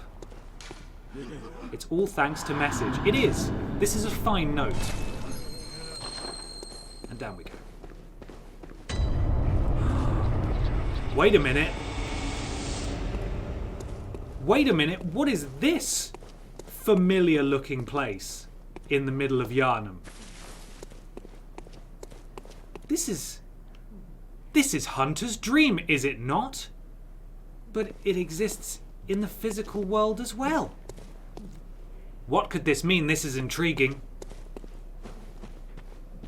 It's all thanks to message. It is. This is a fine note. And down we go. Wait a minute. Wait a minute. What is this familiar looking place in the middle of Yharnam? This is Hunter's dream, is it not? But it exists in the physical world as well. What could this mean? This is intriguing.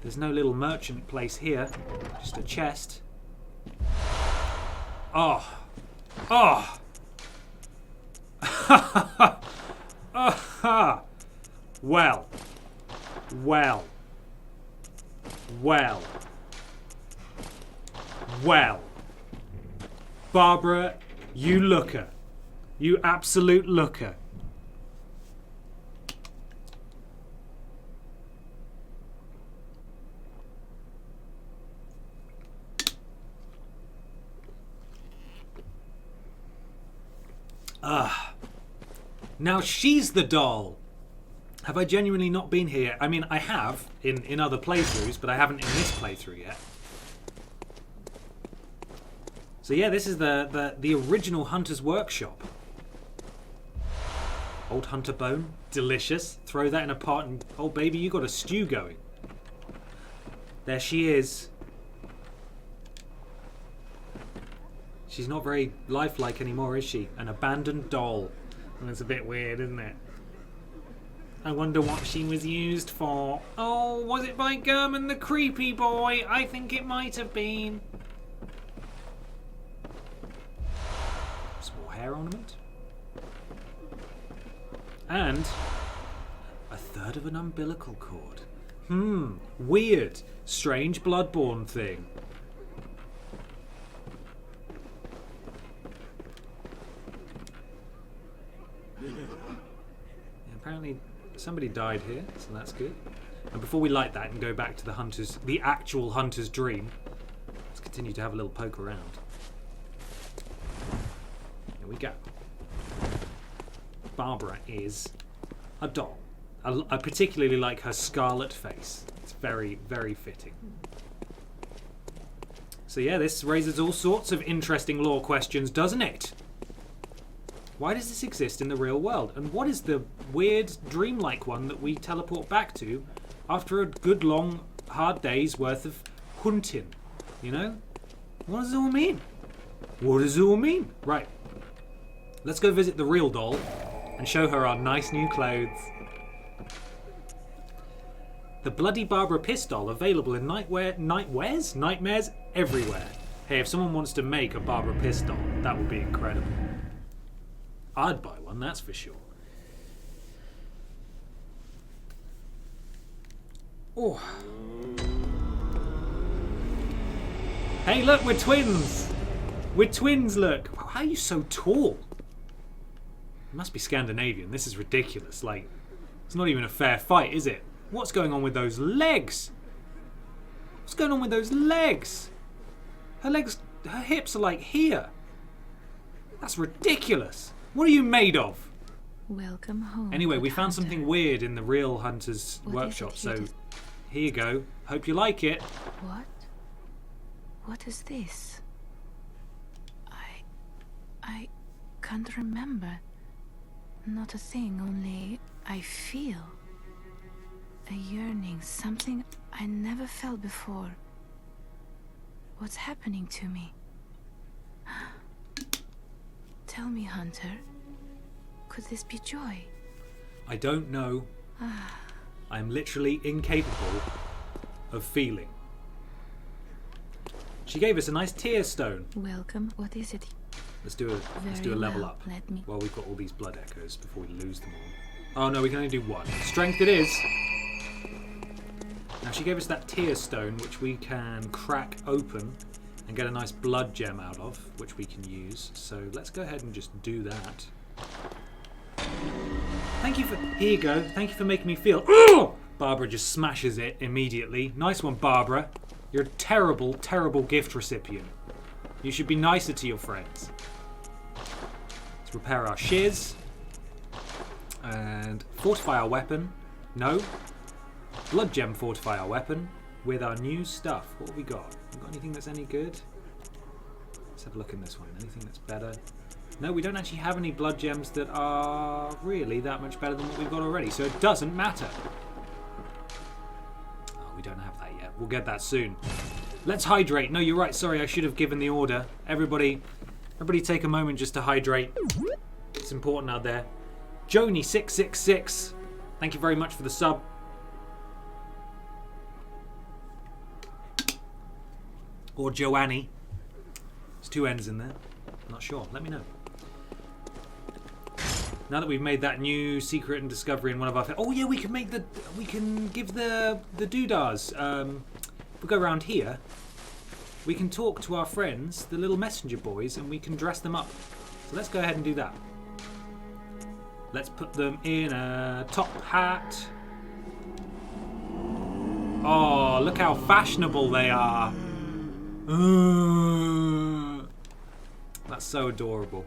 There's no little merchant place here. Just a chest. Oh. Oh. Well. Well. Well. Well. Barbara, you looker. You absolute looker. Now she's the doll. Have I genuinely not been here? I mean, I have in other playthroughs, but I haven't in this playthrough yet. So yeah, this is the original Hunter's Workshop. Old hunter bone, delicious. Throw that in a pot and, oh baby, you got a stew going. There she is. She's not very lifelike anymore, is she? An abandoned doll. And it's a bit weird, isn't it? I wonder what she was used for. Oh, was it by Gurman the creepy boy? I think it might have been. Small hair ornament. And a third of an umbilical cord. Weird. Strange Bloodborne thing. Apparently somebody died here, so that's good. And before we light that and go back to the actual hunter's dream, let's continue to have a little poke around. Here we go. Barbara is a doll. I particularly like her scarlet face. It's very, very fitting. So yeah, this raises all sorts of interesting lore questions, doesn't it? Why does this exist in the real world? And what is the weird dreamlike one that we teleport back to after a good long hard day's worth of hunting? You know? What does it all mean? What does it all mean? Right. Let's go visit the real doll and show her our nice new clothes. The bloody Barbara Pis doll available in nightmares everywhere. Hey, if someone wants to make a Barbara Pis doll, that would be incredible. I'd buy one, that's for sure. Oh. Hey, look, we're twins. We're twins, look. Wow, how are you so tall? It must be Scandinavian. This is ridiculous. Like, it's not even a fair fight, is it? What's going on with those legs? What's going on with those legs? Her hips are like here. That's ridiculous. What are you made of? Welcome home. Anyway, we found something weird in the real Hunter's Workshop, so here you go. Hope you like it. What? What is this? I can't remember. Not a thing, only I feel. A yearning, something I never felt before. What's happening to me? Tell me, Hunter. Could this be joy? I don't know. I'm literally incapable of feeling. She gave us a nice tear stone. Welcome. What is it? Let's do a level up. Let me. Well, we've got all these blood echoes before we lose them all. Oh no, we can only do one. Strength it is. Now she gave us that tear stone, which we can crack open and get a nice blood gem out of, which we can use. So let's go ahead and just do that. Thank you for... Here you go. Thank you for making me feel... Oh! Barbara just smashes it immediately. Nice one, Barbara. You're a terrible, terrible gift recipient. You should be nicer to your friends. Let's repair our shiz. And fortify our weapon. No. Blood gem fortify our weapon with our new stuff. What have we got? We got anything that's any good? Let's have a look in this one. Anything that's better? No, we don't actually have any blood gems that are really that much better than what we've got already, so it doesn't matter. Oh, we don't have that yet. We'll get that soon. Let's hydrate. No, you're right. Sorry, I should have given the order. Everybody take a moment just to hydrate. It's important out there. Joni666, thank you very much for the sub. Or Joannie. There's two N's in there. I'm not sure. Let me know. Now that we've made that new secret and discovery in one of our... Oh yeah, we can give the doodahs. If we go around here, we can talk to our friends, the little messenger boys, and we can dress them up. So let's go ahead and do that. Let's put them in a top hat. Oh, look how fashionable they are. That's so adorable.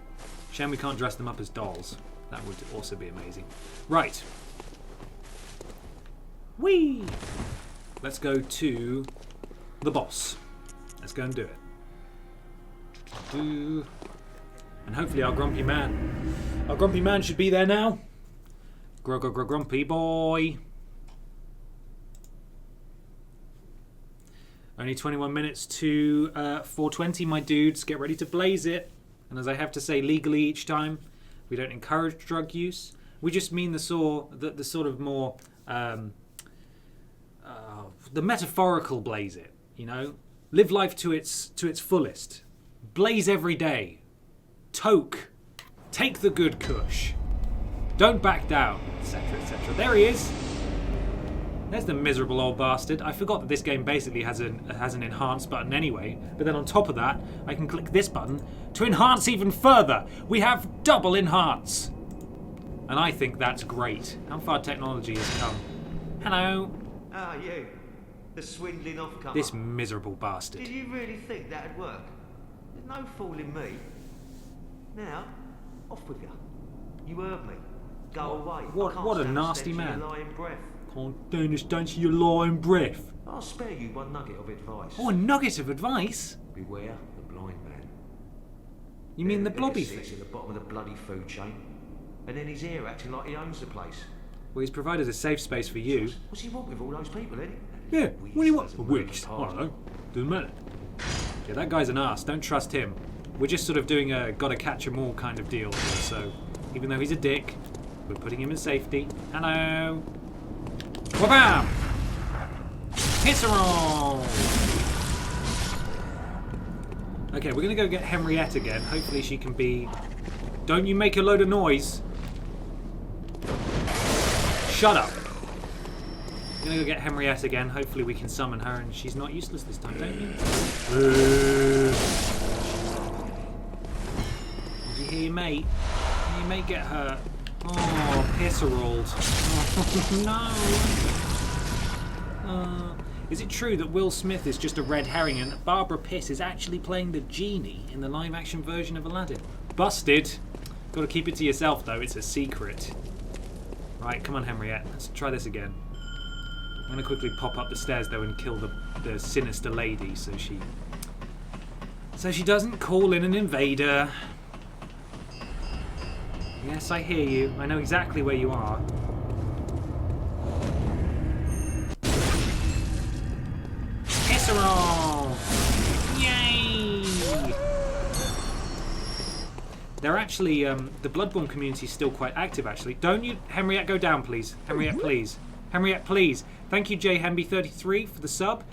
Shame we can't dress them up as dolls. That would also be amazing. Right. Whee! Let's go to the boss. Let's go and do it. And hopefully our grumpy man should be there now. Grumpy boy. Only 21 minutes to 4:20, my dudes. Get ready to blaze it. And as I have to say legally each time, we don't encourage drug use. We just mean the sort of more the metaphorical blaze it. You know, live life to its fullest. Blaze every day. Toke. Take the good kush. Don't back down, etc., etc. There he is. There's the miserable old bastard. I forgot that this game basically has an enhance button anyway, but then on top of that, I can click this button to enhance even further. We have double enhance. And I think that's great. How far technology has come. Hello. Ah, you. The swindling off-comer. This miserable bastard. Did you really think that'd work? There's no fooling me. Now, off with you. You heard me. Go away. What a nasty man. Lying breath. Can't stand your lying breath. I'll spare you one nugget of advice. Oh, a nugget of advice? Beware the blind man. You mean the blobby thing? thing? At the bottom of the bloody food chain. And then he's here acting like he owns the place. Well, he's provided a safe space for you. What's he want with all those people, then? Yeah, what do you want? A wish. I don't know. Doesn't matter. Yeah, that guy's an arse. Don't trust him. We're just sort of doing a gotta catch 'em all kind of deal here, so even though he's a dick, we're putting him in safety. Hello. Wabam! Pisserol! Okay, we're gonna go get Henriette again. Hopefully she can be... Don't you make a load of noise. Shut up. I'm gonna go get Henriette again. Hopefully we can summon her and she's not useless this time, don't you? Did you hear your mate? Did your mate get hurt? Oh, pisseralled. Oh, no. Is it true that Will Smith is just a red herring and that Barbara Pis is actually playing the genie in the live-action version of Aladdin? Busted. Got to keep it to yourself, though. It's a secret. Right, come on, Henriette. Let's try this again. I'm going to quickly pop up the stairs, though, and kill the sinister lady so she doesn't call in an invader. Yes, I hear you. I know exactly where you are. They're actually, the Bloodborne community is still quite active, actually. Don't you, Henriette, go down, please. Henriette, please. Henriette, please. Thank you, JHemby33, for the sub.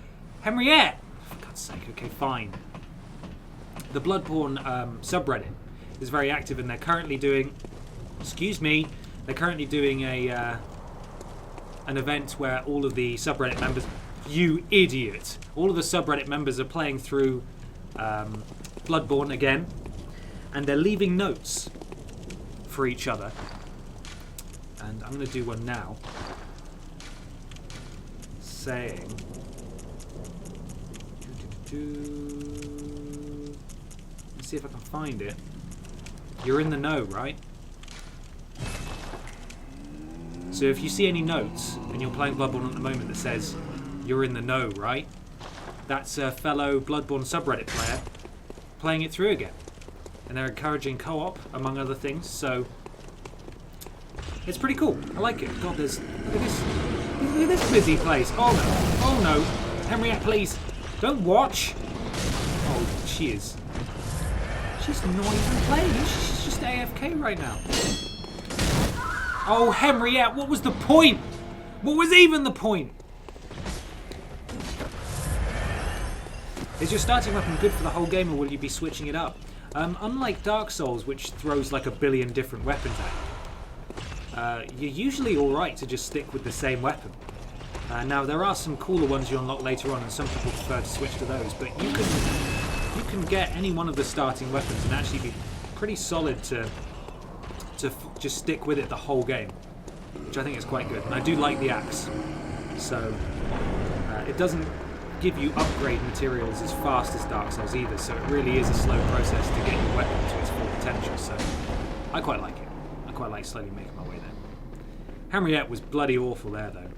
Henriette! For God's sake, okay, fine. The Bloodborne subreddit is very active, and they're currently doing... Excuse me. They're currently doing an event where all of the subreddit members... You idiot! All of the subreddit members are playing through Bloodborne again, and they're leaving notes for each other. And I'm going to do one now, saying... Let's see if I can find it. You're in the know, right? So if you see any notes, and you're playing Bloodborne at the moment that says, you're in the know, right? That's a fellow Bloodborne subreddit player playing it through again. And they're encouraging co-op, among other things, so... It's pretty cool. I like it. God, look at this busy place. Oh no. Oh no. Henriette, please. Don't watch. Oh, she is. She's not even playing. She's just AFK right now. Oh, Henriette, what was the point? What was even the point? Is your starting weapon good for the whole game, or will you be switching it up? Unlike Dark Souls, which throws like a billion different weapons at you, you're usually alright to just stick with the same weapon. Now, there are some cooler ones you unlock later on, and some people prefer to switch to those, but you can get any one of the starting weapons and actually be pretty solid to just stick with it the whole game, which I think is quite good. And I do like the axe, so it doesn't give you upgrade materials as fast as Dark Souls either, so it really is a slow process to get your weapon to its full potential, so I quite like it. I quite like slowly making my way there. Henriette was bloody awful there, though.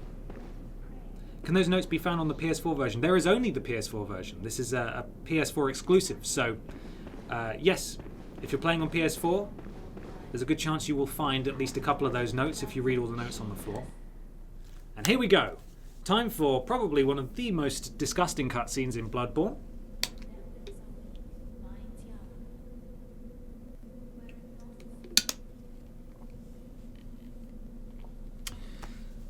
Can those notes be found on the PS4 version? There is only the PS4 version. This is a PS4 exclusive, so yes, if you're playing on PS4, there's a good chance you will find at least a couple of those notes if you read all the notes on the floor. And here we go. Time for probably one of the most disgusting cutscenes in Bloodborne.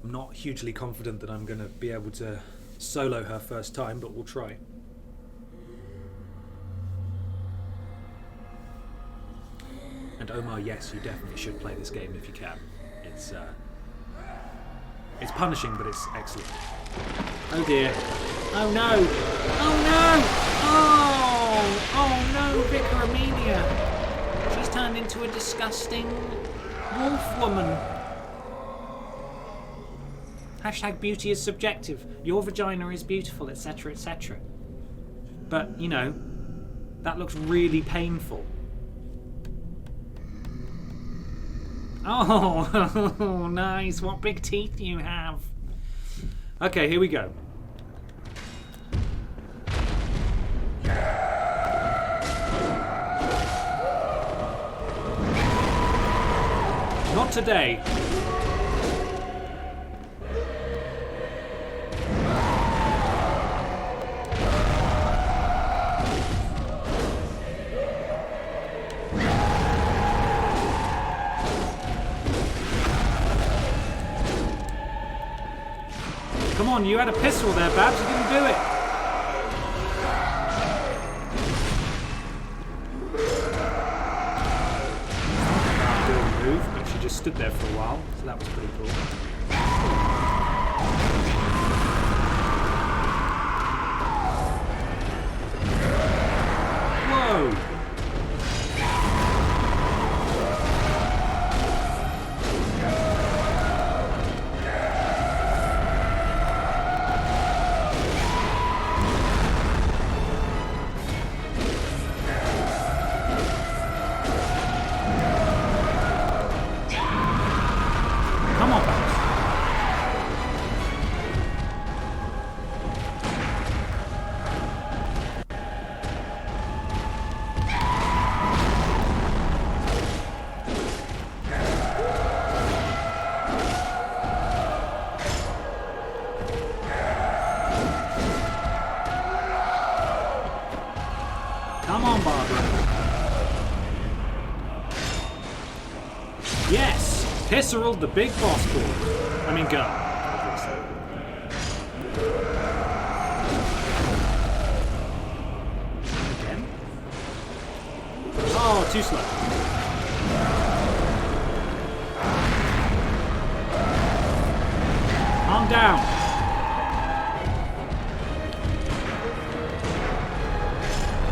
I'm not hugely confident that I'm going to be able to solo her first time, but we'll try. And Omar, yes, you definitely should play this game if you can. It's punishing, but it's excellent. Oh dear. Oh no! Oh no! Oh no, Vicar Amelia! She's turned into a disgusting wolf woman. Hashtag beauty is subjective. Your vagina is beautiful, etc., etc. But, you know, that looks really painful. Oh, nice. What big teeth you have. Okay, here we go. Not today. Come on, you had a pistol there, Babs. You didn't do it. Didn't move, but she just stood there for a while, so that was pretty cool. Whoa! Yes! Pisserel, the big boss boy. I mean, girl. Obviously. Again? Oh, too slow. Calm down.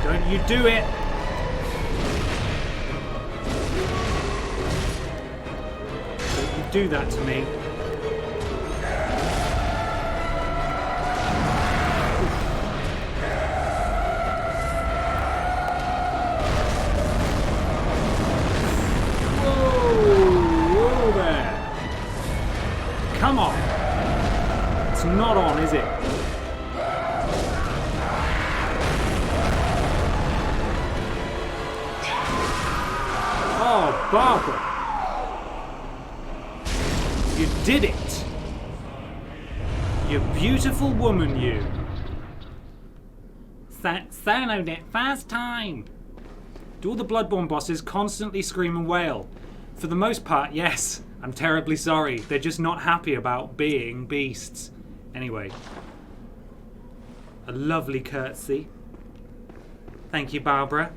Don't you do it. Don't you do that to me. Whoa there. Come on. It's not on, is it? Oh, Barbara. You did it. You beautiful woman, you. Soloed it first time. Do all the Bloodborne bosses constantly scream and wail? For the most part, yes. I'm terribly sorry. They're just not happy about being beasts. Anyway. A lovely curtsy. Thank you, Barbara.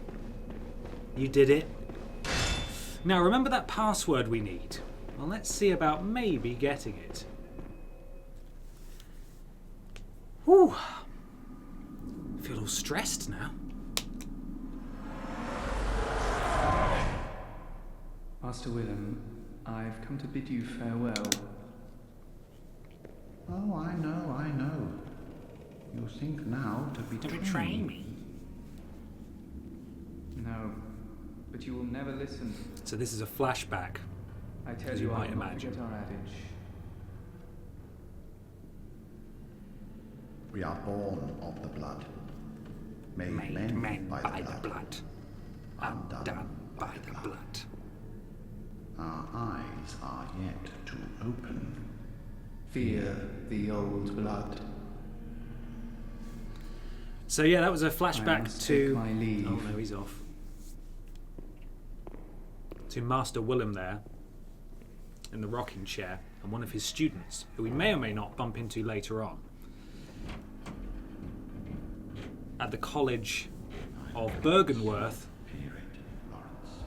You did it. Now, remember that password we need? Well, let's see about maybe getting it. Whew. I feel all stressed now. Master Willem, I've come to bid you farewell. Oh, I know. You think now to betray me. No, but you will never listen. So this is a flashback, I tell as you, you I might will not imagine. forget our adage. We are born of the blood. Made Made men by the blood. blood. Undone by the blood. Our eyes are yet to open. Fear the old blood. So yeah, that was a I flashback must to... take my leave. Oh no, he's off. To Master Willem there, in the rocking chair, and one of his students, who we may or may not bump into later on, at the College of Bergenworth, Hear it, Lawrence.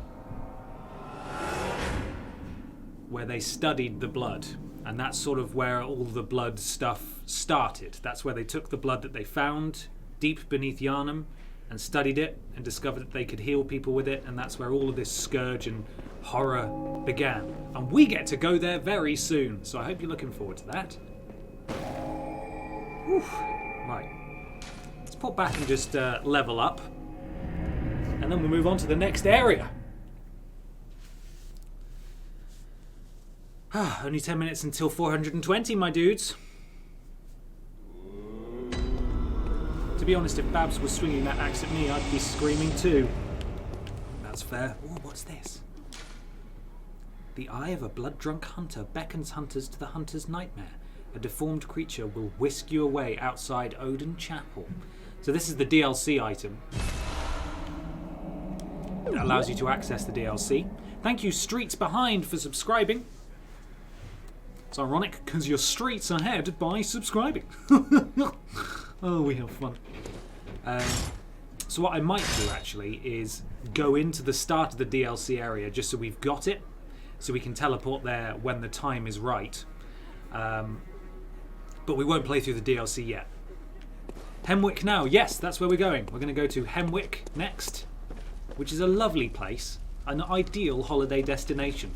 where they studied the blood. And that's sort of where all the blood stuff started. That's where they took the blood that they found deep beneath Yharnam and studied it and discovered that they could heal people with it, and that's where all of this scourge and horror began. And we get to go there very soon, so I hope you're looking forward to that. Whew. Right. Let's pop back and just level up, and then we'll move on to the next area. Only 10 minutes until 420, my dudes. To be honest, if Babs was swinging that axe at me, I'd be screaming too. That's fair. Oh, what's this? The eye of a blood-drunk hunter beckons hunters to the hunter's nightmare. A deformed creature will whisk you away outside Odin Chapel. So this is the DLC item. It allows you to access the DLC. Thank you, Streets Behind, for subscribing. It's ironic because your streets ahead by subscribing. Oh, we have fun. So what I might do actually is go into the start of the DLC area just so we've got it, so we can teleport there when the time is right. But we won't play through the DLC yet. Hemwick now. Yes, that's where we're going. We're going to go to Hemwick next, which is a lovely place, an ideal holiday destination.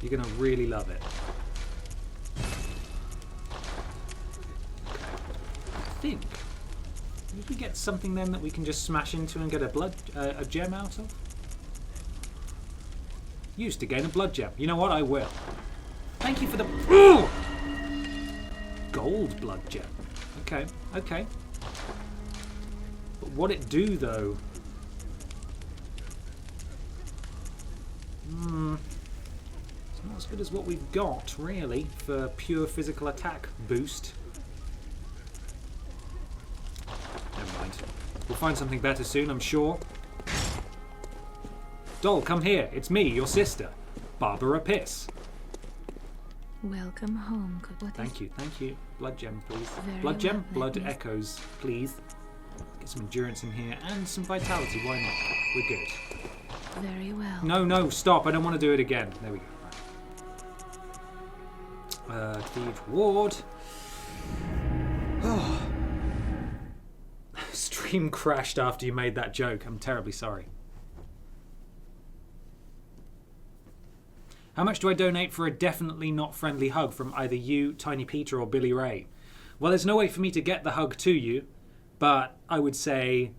You're going to really love it. I think. Did we get something then that we can just smash into and get a gem out of? Used to gain a blood gem. You know what? I will. Thank you for the... Ooh! Gold blood gem. Okay, okay. But what it do though? It's not as good as what we've got, really, for pure physical attack boost. Never mind. We'll find something better soon, I'm sure. Doll, come here. It's me, your sister. Barbara Pis. Welcome home. Thank you. Blood gem, please. Very Blood gem, well, blood let me- echoes, please. Get some endurance in here and some vitality. Why not? We're good. Very well. No, stop. I don't want to do it again. There we go. Right. Cathedral Ward. Oh. Stream crashed after you made that joke. I'm terribly sorry. How much do I donate for a definitely not friendly hug from either you, Tiny Peter, or Billy Ray? Well, there's no way for me to get the hug to you, but I would say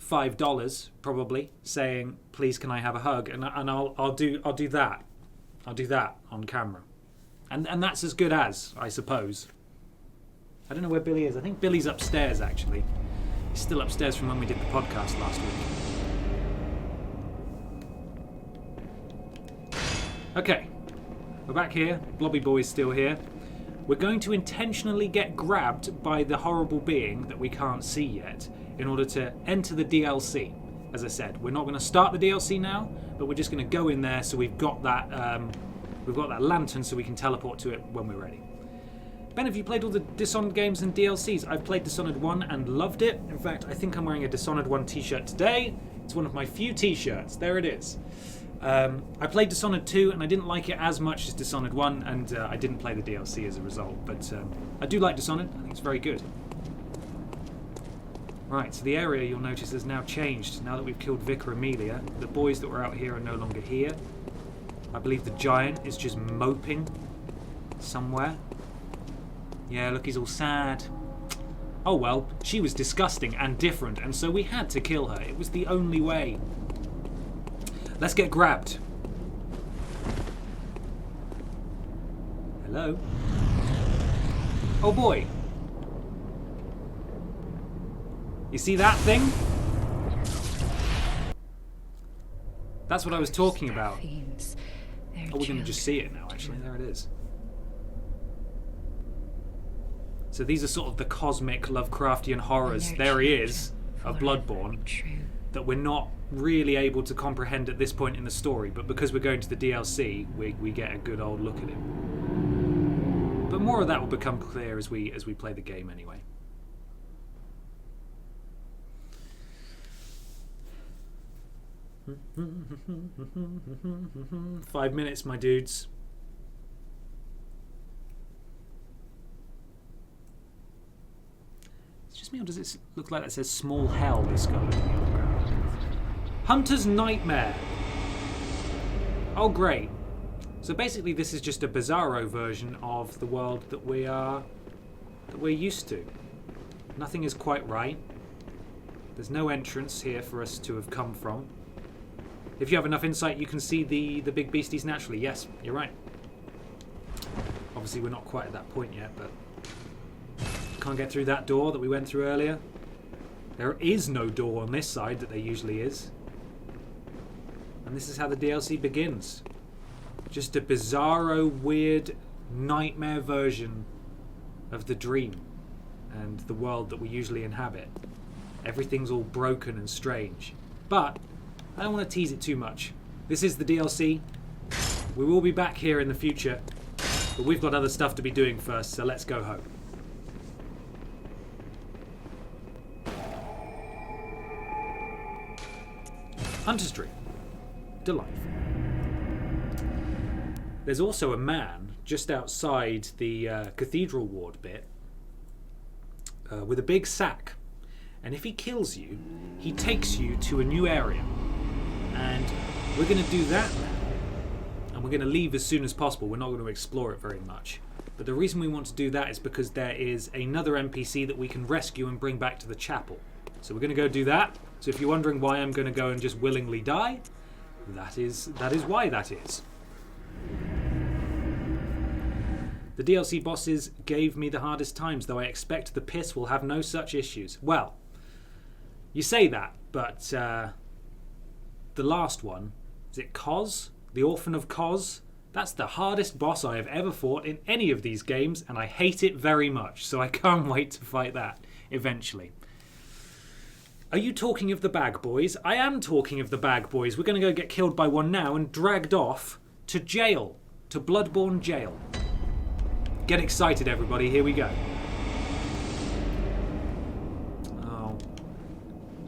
$5 probably, saying, "Please, can I have a hug?" And I'll do that. I'll do that on camera, and that's as good as, I suppose. I don't know where Billy is. I think Billy's upstairs actually. He's still upstairs from when we did the podcast last week. Okay, we're back here. Blobby Boy's still here. We're going to intentionally get grabbed by the horrible being that we can't see yet in order to enter the DLC. As I said, we're not going to start the DLC now, but we're just going to go in there so we've got that lantern so we can teleport to it when we're ready. Ben, have you played all the Dishonored games and DLCs? I've played Dishonored 1 and loved it. In fact, I think I'm wearing a Dishonored 1 t-shirt today. It's one of my few t-shirts. There it is. I played Dishonored 2 and I didn't like it as much as Dishonored 1, and I didn't play the DLC as a result, but I do like Dishonored. I think it's very good. Right, so the area, you'll notice, has now changed now that we've killed Vicar Amelia. The boys that were out here are no longer here. I believe the giant is just moping somewhere. Yeah, look, he's all sad. Oh well, she was disgusting and different, and so we had to kill her. It was the only way. Let's get grabbed. Hello? Oh boy. You see that thing? That's what I was talking about. Oh, we're going to just see it now, actually. There it is. So these are sort of the cosmic Lovecraftian horrors. There he is, of Bloodborne, that we're not really able to comprehend at this point in the story, but because we're going to the DLC, we get a good old look at him. But more of that will become clear as we play the game anyway. Five minutes, my dudes. It's just me, or does it look like that says Small Hell, this guy? Hunter's Nightmare. Oh, great. So basically this is just a bizarro version of the world that we're used to. Nothing is quite right. There's no entrance here for us to have come from. If you have enough insight, you can see the big beasties naturally. Yes, you're right. Obviously we're not quite at that point yet, but can't get through that door that we went through earlier. There is no door on this side that there usually is. And this is how the DLC begins. Just a bizarro, weird, nightmare version of the dream and the world that we usually inhabit. Everything's all broken and strange. But I don't want to tease it too much. This is the DLC. We will be back here in the future, but we've got other stuff to be doing first, so let's go home. Hunter's Dream. Delightful. There's also a man just outside the Cathedral ward bit with a big sack. And if he kills you, he takes you to a new area. And we're going to do that now. And we're going to leave as soon as possible. We're not going to explore it very much. But the reason we want to do that is because there is another NPC that we can rescue and bring back to the chapel. So we're going to go do that. So if you're wondering why I'm going to go and just willingly die, that is why that is. The DLC bosses gave me the hardest times, though I expect the Piss will have no such issues. Well, you say that, but the last one, is it Kos? The Orphan of Kos? That's the hardest boss I have ever fought in any of these games, and I hate it very much, so I can't wait to fight that eventually. Are you talking of the Bag Boys? I am talking of the Bag Boys. We're going to go get killed by one now and dragged off to jail. To Bloodborne jail. Get excited, everybody. Here we go. Oh.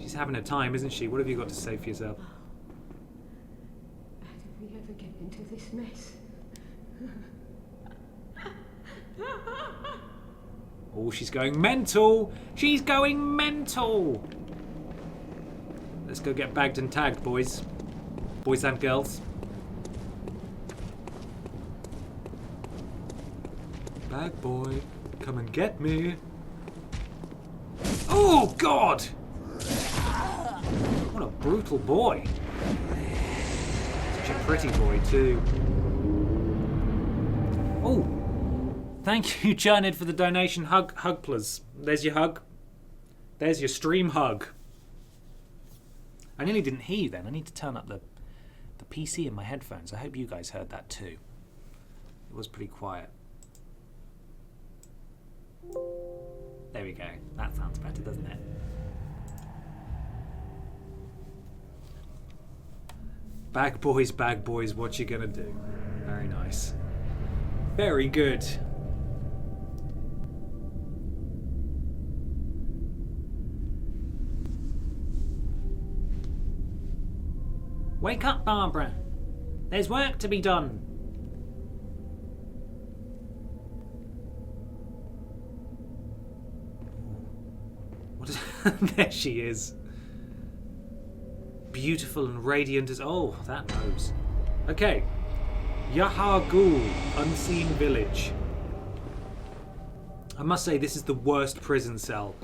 She's having a time, isn't she? What have you got to say for yourself? How did we ever get into this mess? Oh, she's going mental. She's going mental. Let's go get bagged and tagged, boys. Boys and girls. Bag boy, come and get me. Oh, God! What a brutal boy. Such a pretty boy, too. Oh, thank you, Charnel, for the donation. Hug, plus. There's your hug. There's your stream hug. I nearly didn't hear you then. I need to turn up the PC in my headphones. I hope you guys heard that too. It was pretty quiet. There we go. That sounds better, doesn't it? Bag boys, what you gonna do? Very nice. Very good. Wake up, Barbara. There's work to be done. What is... There she is. Beautiful and radiant as... Oh, that nose. Okay. Yharnam, Unseen Village. I must say, this is the worst prison cell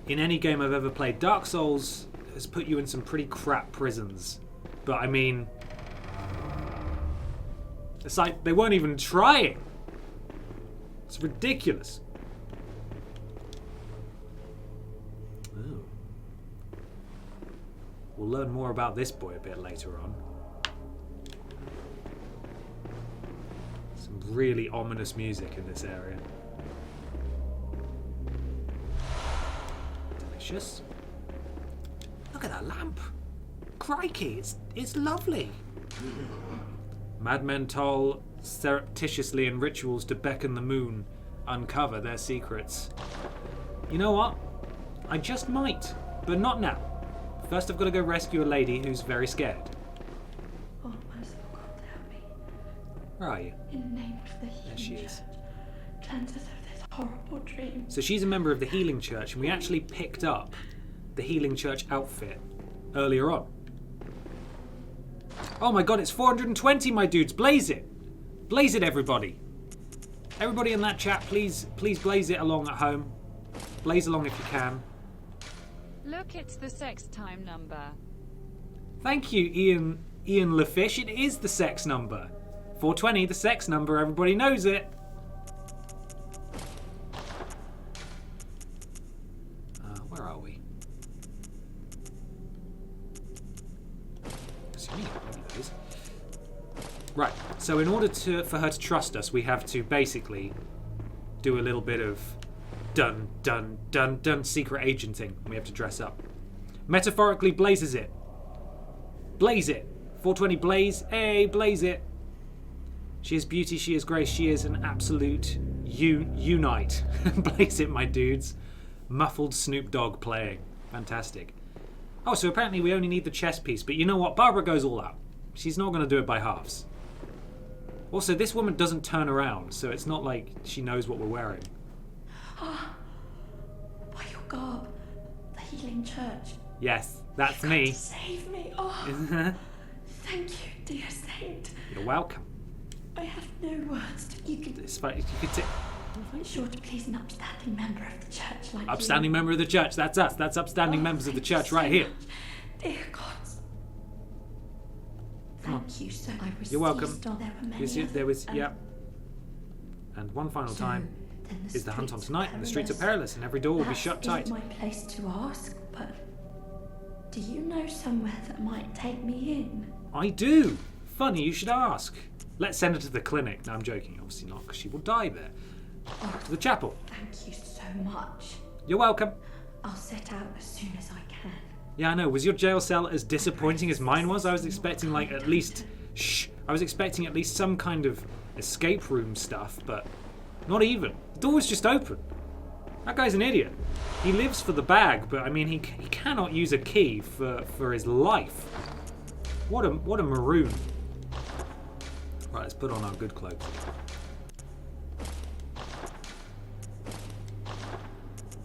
in any game I've ever played. Dark Souls has put you in some pretty crap prisons. But, I mean... It's like they weren't even trying. It's ridiculous. Ooh. We'll learn more about this boy a bit later on. Some really ominous music in this area. Delicious. Look at that lamp. Crikey, it's lovely. Madmen toll surreptitiously in rituals to beckon the moon, uncover their secrets. You know what? I just might, but not now. First I've got to go rescue a lady who's very scared. Oh, merciful God, help me. Where are you? In the name of the healing There she is. church, cleanse us of this horrible dream. So she's a member of the Healing Church, and we actually picked up the Healing Church outfit earlier on. Oh my god, it's 420, my dudes. Blaze it. Blaze it, everybody. Everybody in that chat, please blaze it along at home. Blaze along if you can. Look, it's the sex time number. Thank you, Ian LaFish. It is the sex number. 420, the sex number. Everybody knows it. Where are we? Right, so in order for her to trust us, we have to basically do a little bit of dun secret agenting. We have to dress up. Metaphorically blazes it. Blaze it. 420 blaze. Hey, blaze it. She is beauty, she is grace, she is an absolute unite. Blaze it, my dudes. Muffled Snoop Dogg playing. Fantastic. Oh, so apparently we only need the chess piece, but you know what? Barbara goes all out. She's not going to do it by halves. Also, this woman doesn't turn around, so it's not like she knows what we're wearing. Ah, by your garb, the Healing Church. Yes, that's You've me. got to save me. Oh, thank you, dear saint. You're welcome. I have no words. You can. It's fine. You could say, Make sure to please an upstanding member of the church like upstanding you. member of the church. That's us. That's upstanding members of the church right here. Dear gods. Thank you so much. You're welcome. There were many There was, others, yeah. And one final So, time then is the hunt on streets are tonight, and the streets are perilous, and every door will be shut tight. It's my place to ask, but do you know somewhere that might take me in? I do. Funny you should ask. Let's send her to the clinic. No, I'm joking. Obviously not, because she will die there. To the chapel. Thank you so much. You're welcome. I'll set out as soon as I can. Yeah, I know. Was your jail cell as disappointing as mine was? I was expecting, like, at least... Shh. I was expecting at least some kind of escape room stuff, but not even. The door was just open. That guy's an idiot. He lives for the bag, but I mean, he cannot use a key for his life. What a maroon. Right, let's put on our good clothes.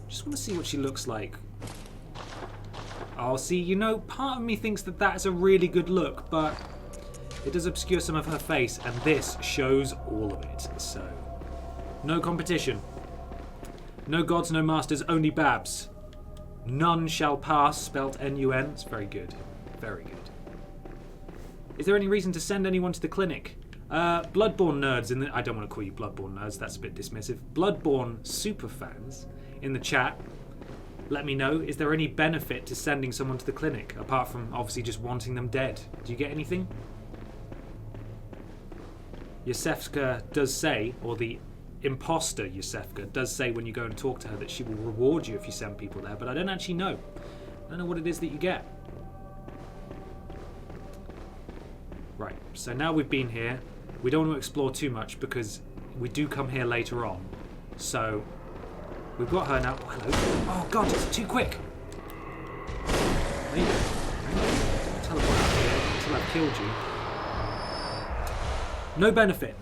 Just want to see what she looks like. Oh, see, you know, part of me thinks that that's a really good look, but it does obscure some of her face, and this shows all of it. So, no competition. No gods, no masters, only Babs. None shall pass, spelt N-U-N. It's very good. Very good. Is there any reason to send anyone to the clinic? Bloodborne nerds in the... I don't want to call you Bloodborne nerds, that's a bit dismissive. Bloodborne superfans in the chat, let me know, is there any benefit to sending someone to the clinic, apart from obviously just wanting them dead? Do you get anything? Yosefka does say, or the imposter Yosefka does say when you go and talk to her that she will reward you if you send people there, but I don't actually know. I don't know what it is that you get. Right, so now we've been here. We don't want to explore too much because we do come here later on. So, we've got her now. Oh, hello. Oh god, it's too quick. There you go. Don't teleport out here until I've killed you. No benefit,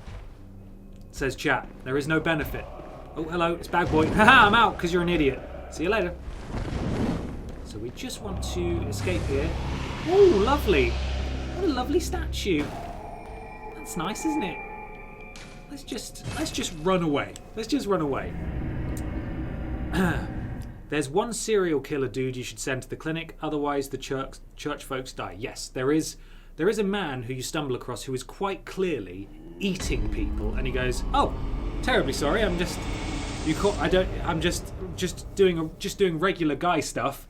says chat. There is no benefit. Oh, hello, it's Bag Boy. Haha, I'm out because you're an idiot. See you later. So we just want to escape here. Oh, lovely. What a lovely statue. That's nice, isn't it? Let's just run away. Let's just run away. There's one serial killer dude you should send to the clinic, otherwise the church folks die. Yes, there is a man who you stumble across who is quite clearly eating people, and he goes, "Oh, terribly sorry. I'm just doing regular guy stuff."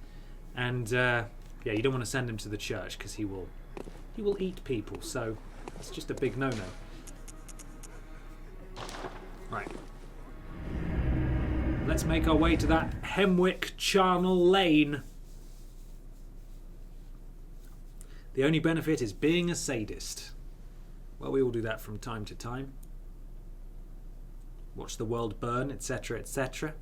And yeah, you don't want to send him to the church because he will eat people. So it's just a big no-no. Right. Let's make our way to that Hemwick Charnel Lane. The only benefit is being a sadist. Well, we all do that from time to time. Watch the world burn, etc., etc.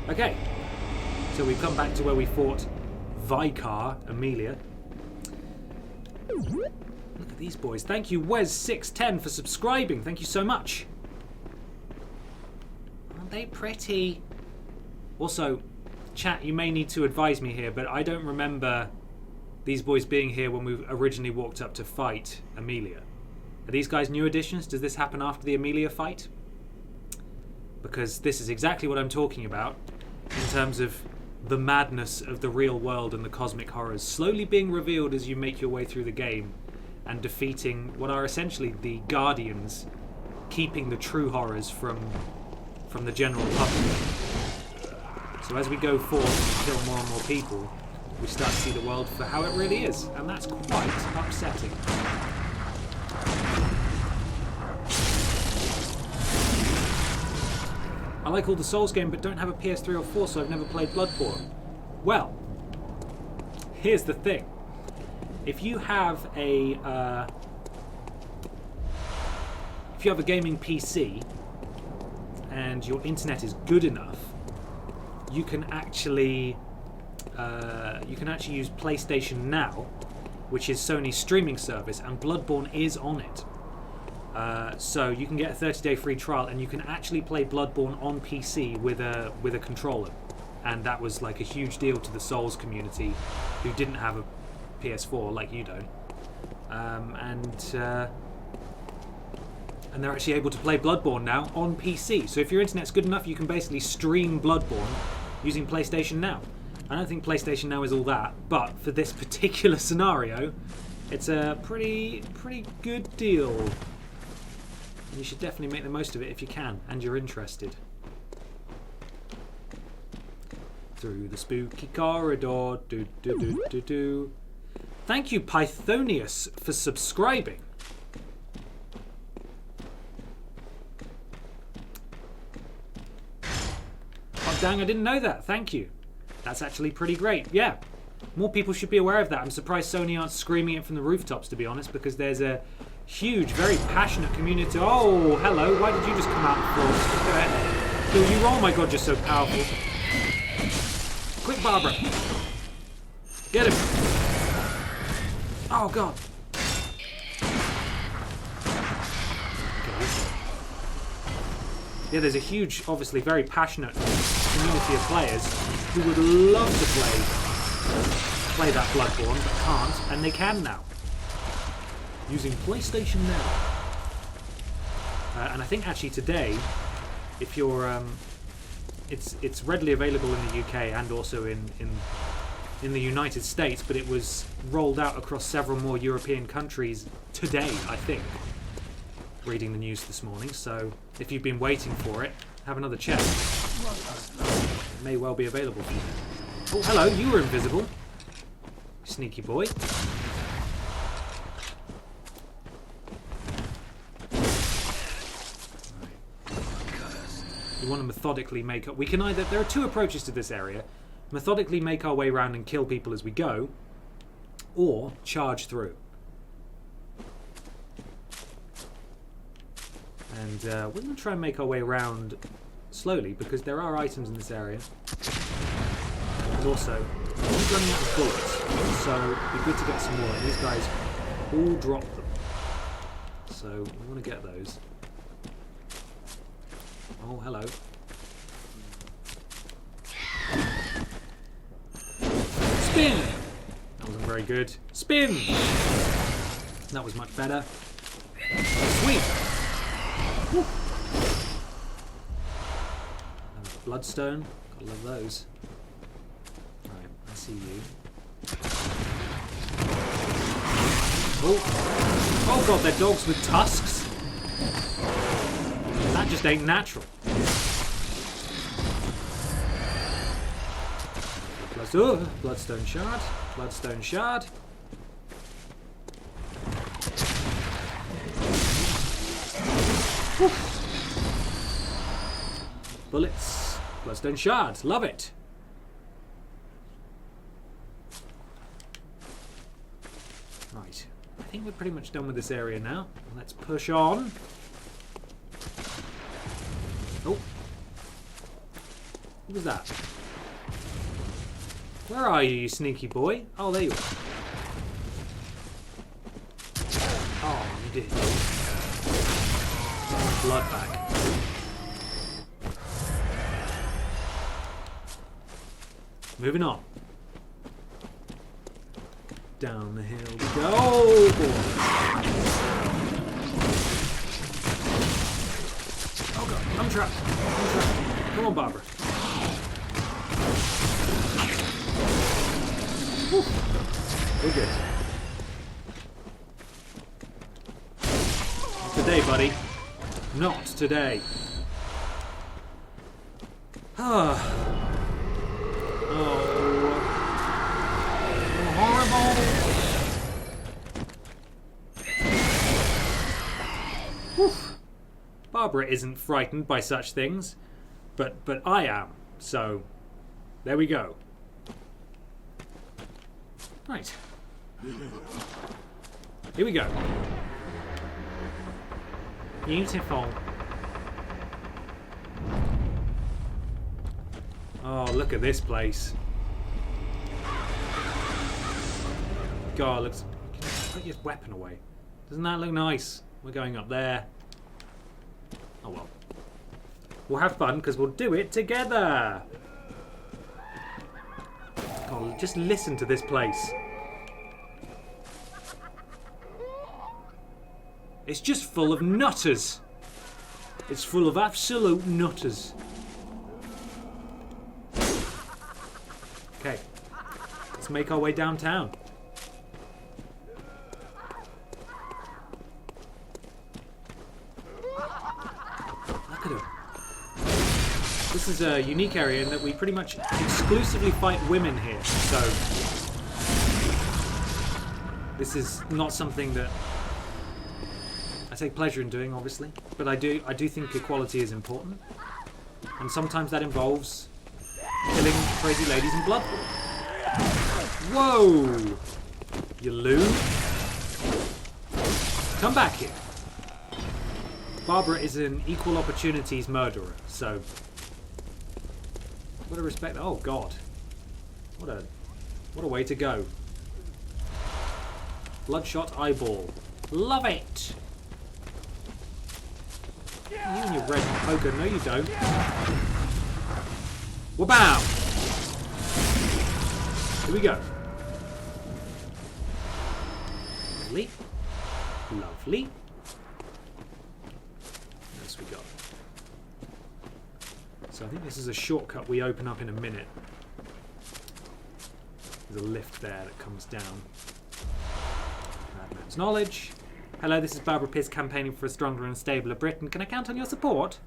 Okay, so we've come back to where we fought Vicar Amelia. Look at these boys. Thank you, Wes610, for subscribing. Thank you so much. Aren't they pretty? Also, chat, you may need to advise me here, but I don't remember these boys being here when we originally walked up to fight Amelia. Are these guys new additions? Does this happen after the Amelia fight? Because this is exactly what I'm talking about in terms of the madness of the real world and the cosmic horrors slowly being revealed as you make your way through the game and defeating what are essentially the guardians, keeping the true horrors from the general public. So as we go forth and kill more and more people, we start to see the world for how it really is, and that's quite upsetting. I like all the Souls games, but don't have a PS3 or 4, so I've never played Bloodborne. Well, here's the thing. If you have a gaming PC and your internet is good enough, you can actually use PlayStation Now, which is Sony's streaming service, and Bloodborne is on it. So you can get a 30-day free trial, and you can actually play Bloodborne on PC with a controller, and that was like a huge deal to the Souls community, who didn't have a PS4 like you don't, and they're actually able to play Bloodborne now on PC. So if your internet's good enough, you can basically stream Bloodborne using PlayStation Now. I don't think PlayStation Now is all that, but for this particular scenario, it's a pretty good deal. And you should definitely make the most of it if you can, and you're interested. Through the spooky corridor, do do do do do. Thank you, Pythonius, for subscribing. Mustang. I didn't know that. Thank you. That's actually pretty great. Yeah. More people should be aware of that. I'm surprised Sony aren't screaming it from the rooftops, to be honest, because there's a huge, very passionate community. Oh, hello. Why did you just come out and fall? Go ahead. Kill you. Oh my god, you're so powerful. Quick, Barbara. Get him. Oh god. Yeah, there's a huge, obviously very passionate community of players who would love to play that Bloodborne, but can't, and they can now. Using PlayStation Now. And I think actually today, if you're, it's readily available in the UK and also in the United States, but it was rolled out across several more European countries today, I think. Reading the news this morning, so if you've been waiting for it, have another check. It may well be available for you. Oh, hello, you were invisible. Sneaky boy. You want to methodically make up. We can either. There are two approaches to this area: methodically make our way around and kill people as we go, or charge through. And we're going to try and make our way around slowly because there are items in this area. And also, we're running out of bullets, so it'd be good to get some more. And these guys all drop them. So we want to get those. Oh, hello. Spin! That wasn't very good. Spin! That was much better. Sweet! Woo. Bloodstone. Gotta love those. Right, I see you. Oh. Oh god, they're dogs with tusks? That just ain't natural. Bloodstone shard. Bloodstone shard. Woo. Bullets. Bloodstone shards. Love it. Right. I think we're pretty much done with this area now. Let's push on. Oh. What was that? Where are you, you sneaky boy? Oh, there you are. Oh, you did. Blood back. Moving on. Down the hill we go. Oh, boy. Oh, God. I'm trapped. Come on, Barbara. Whew. We're good. Not today, buddy. Not today. Ah. Oh. Horrible. Whew. Barbara isn't frightened by such things, but I am. So, there we go. Right. Here we go. Beautiful. Oh, look at this place. God, looks. Put your weapon away. Doesn't that look nice? We're going up there. Oh well. We'll have fun because we'll do it together. God, just listen to this place. It's just full of nutters. It's full of absolute nutters. Okay. Let's make our way downtown. Look at him. This is a unique area in that we pretty much exclusively fight women here. So this is not something that I take pleasure in doing, obviously, but I do think equality is important, and sometimes that involves killing crazy ladies in Bloodborne. Whoa! You loon. Come back here. Barbara is an equal opportunities murderer, so... What a respect... Oh, God. What a way to go. Bloodshot eyeball. Love it! You and your red poker. No, you don't. Wabow! Here we go. Lovely. Lovely. What else we got? So I think this is a shortcut we open up in a minute. There's a lift there that comes down. Madman's knowledge. Hello, this is Barbara Pis campaigning for a stronger and stabler Britain. Can I count on your support?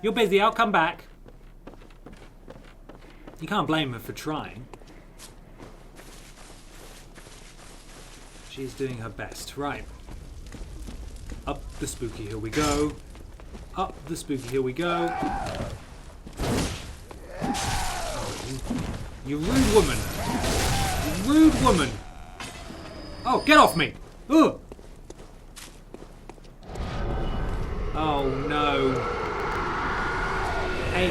You're busy, I'll come back. You can't blame her for trying. She's doing her best. Right. Up the spooky hill we go. Up the spooky hill we go. You rude woman. You rude woman. Oh, get off me. Ugh. Oh, no. Hey,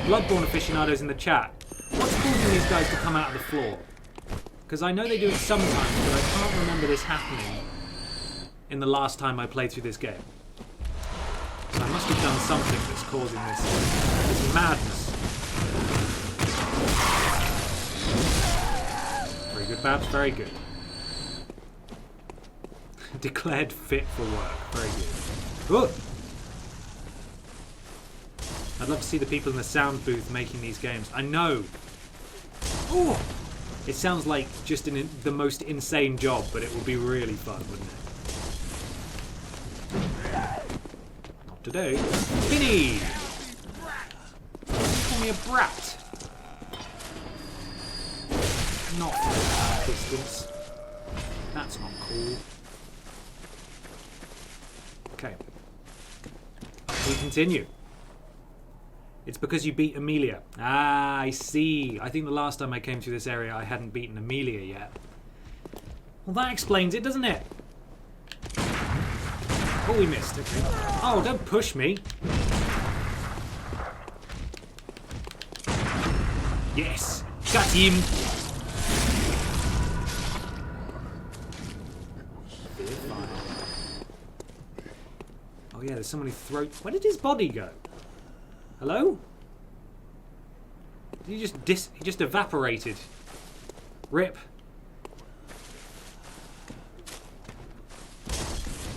Bloodborne aficionados in the chat. What's causing these guys to come out of the floor? Because I know they do it sometimes, but I can't remember this happening in the last time I played through this game. So I must have done something that's causing this madness. Very good, Babs, very good. Declared fit for work, very good. Ooh. I'd love to see the people in the sound booth making these games. I know. Oh, it sounds like just the most insane job, but it would be really fun, wouldn't it? Not today. Finny! Call me a brat. Not from that distance. That's not cool. Okay. We continue. It's because you beat Amelia. Ah, I see. I think the last time I came through this area I hadn't beaten Amelia yet. Well, that explains it, doesn't it? Oh, we missed. Okay. Oh, don't push me. Yes. Got him. Oh yeah, there's someone who throws... Where did his body go? Hello? He just evaporated. Rip.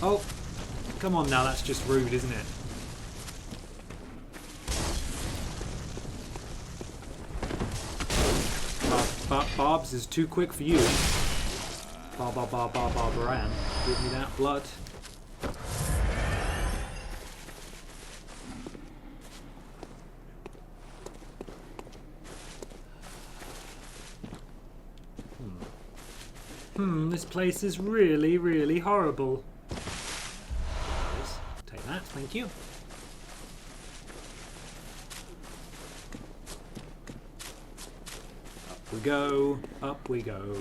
Oh, come on now, that's just rude, isn't it? Barbs is too quick for you. Barbaran. Give me that blood. This place is really, really horrible. Take that, thank you. Up we go, up we go.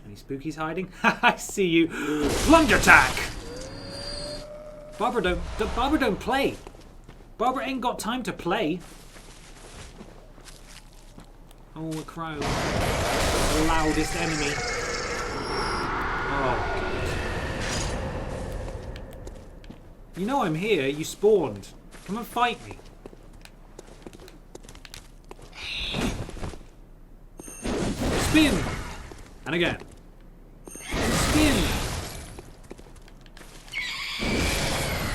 Any spookies hiding? I see you. Plunge attack! Barbara don't play. Barbara ain't got time to play. Oh, a crow. The loudest enemy. Oh, God. You know I'm here. You spawned. Come and fight me. Spin! And again. Spin!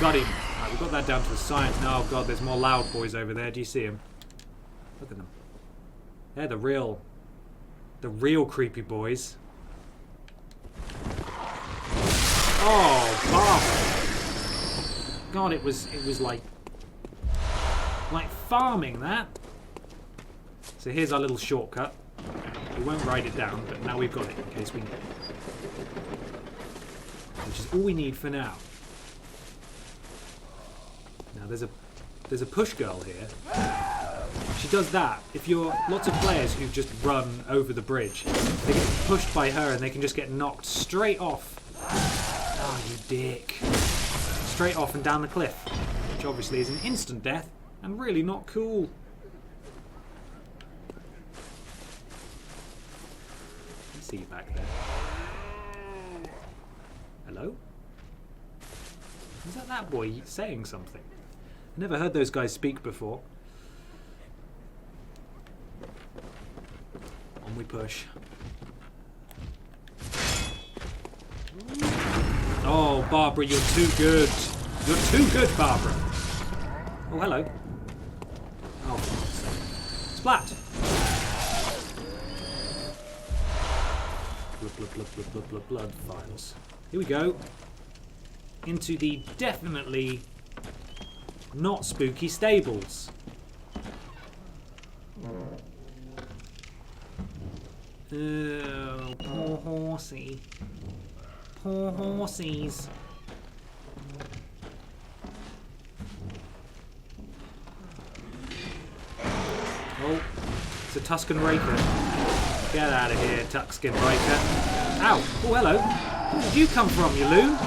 Got him. Right, we've got that down to a science now. Oh, God, there's more loud boys over there. Do you see them? Look at them. They're the real creepy boys. Oh, Barbara. God, it was like farming that. So here's our little shortcut. It won't write it down, but now we've got it in case we need it. Which is all we need for now. Now there's a push girl here. She does that. If you're lots of players who just run over the bridge, they get pushed by her and they can just get knocked straight off. Oh, you dick. Straight off and down the cliff, which obviously is an instant death and really not cool. I see you back there. Hello? Is that boy saying something? I never heard those guys speak before. On we push. Oh, Barbara, you're too good. You're too good, Barbara. Oh, hello. Oh, for God's sake. Splat! Blood files. Here we go. Into the definitely not spooky stables. Oh, poor horsey. Poor horsies. Oh, it's a Tuscan Raker. Get out of here, Tuscan Raker. Ow! Oh, hello. Where did you come from, you loon?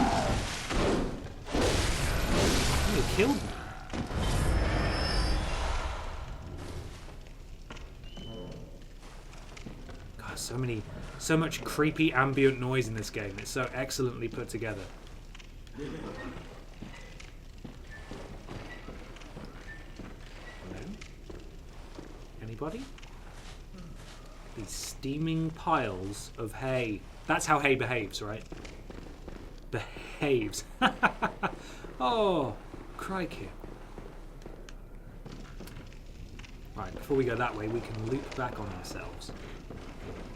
You killed me. God, so much creepy ambient noise in this game. It's so excellently put together. Hello? Anybody? These steaming piles of hay. That's how hay behaves, right? Behaves. Oh, crikey. Right, before we go that way, we can loop back on ourselves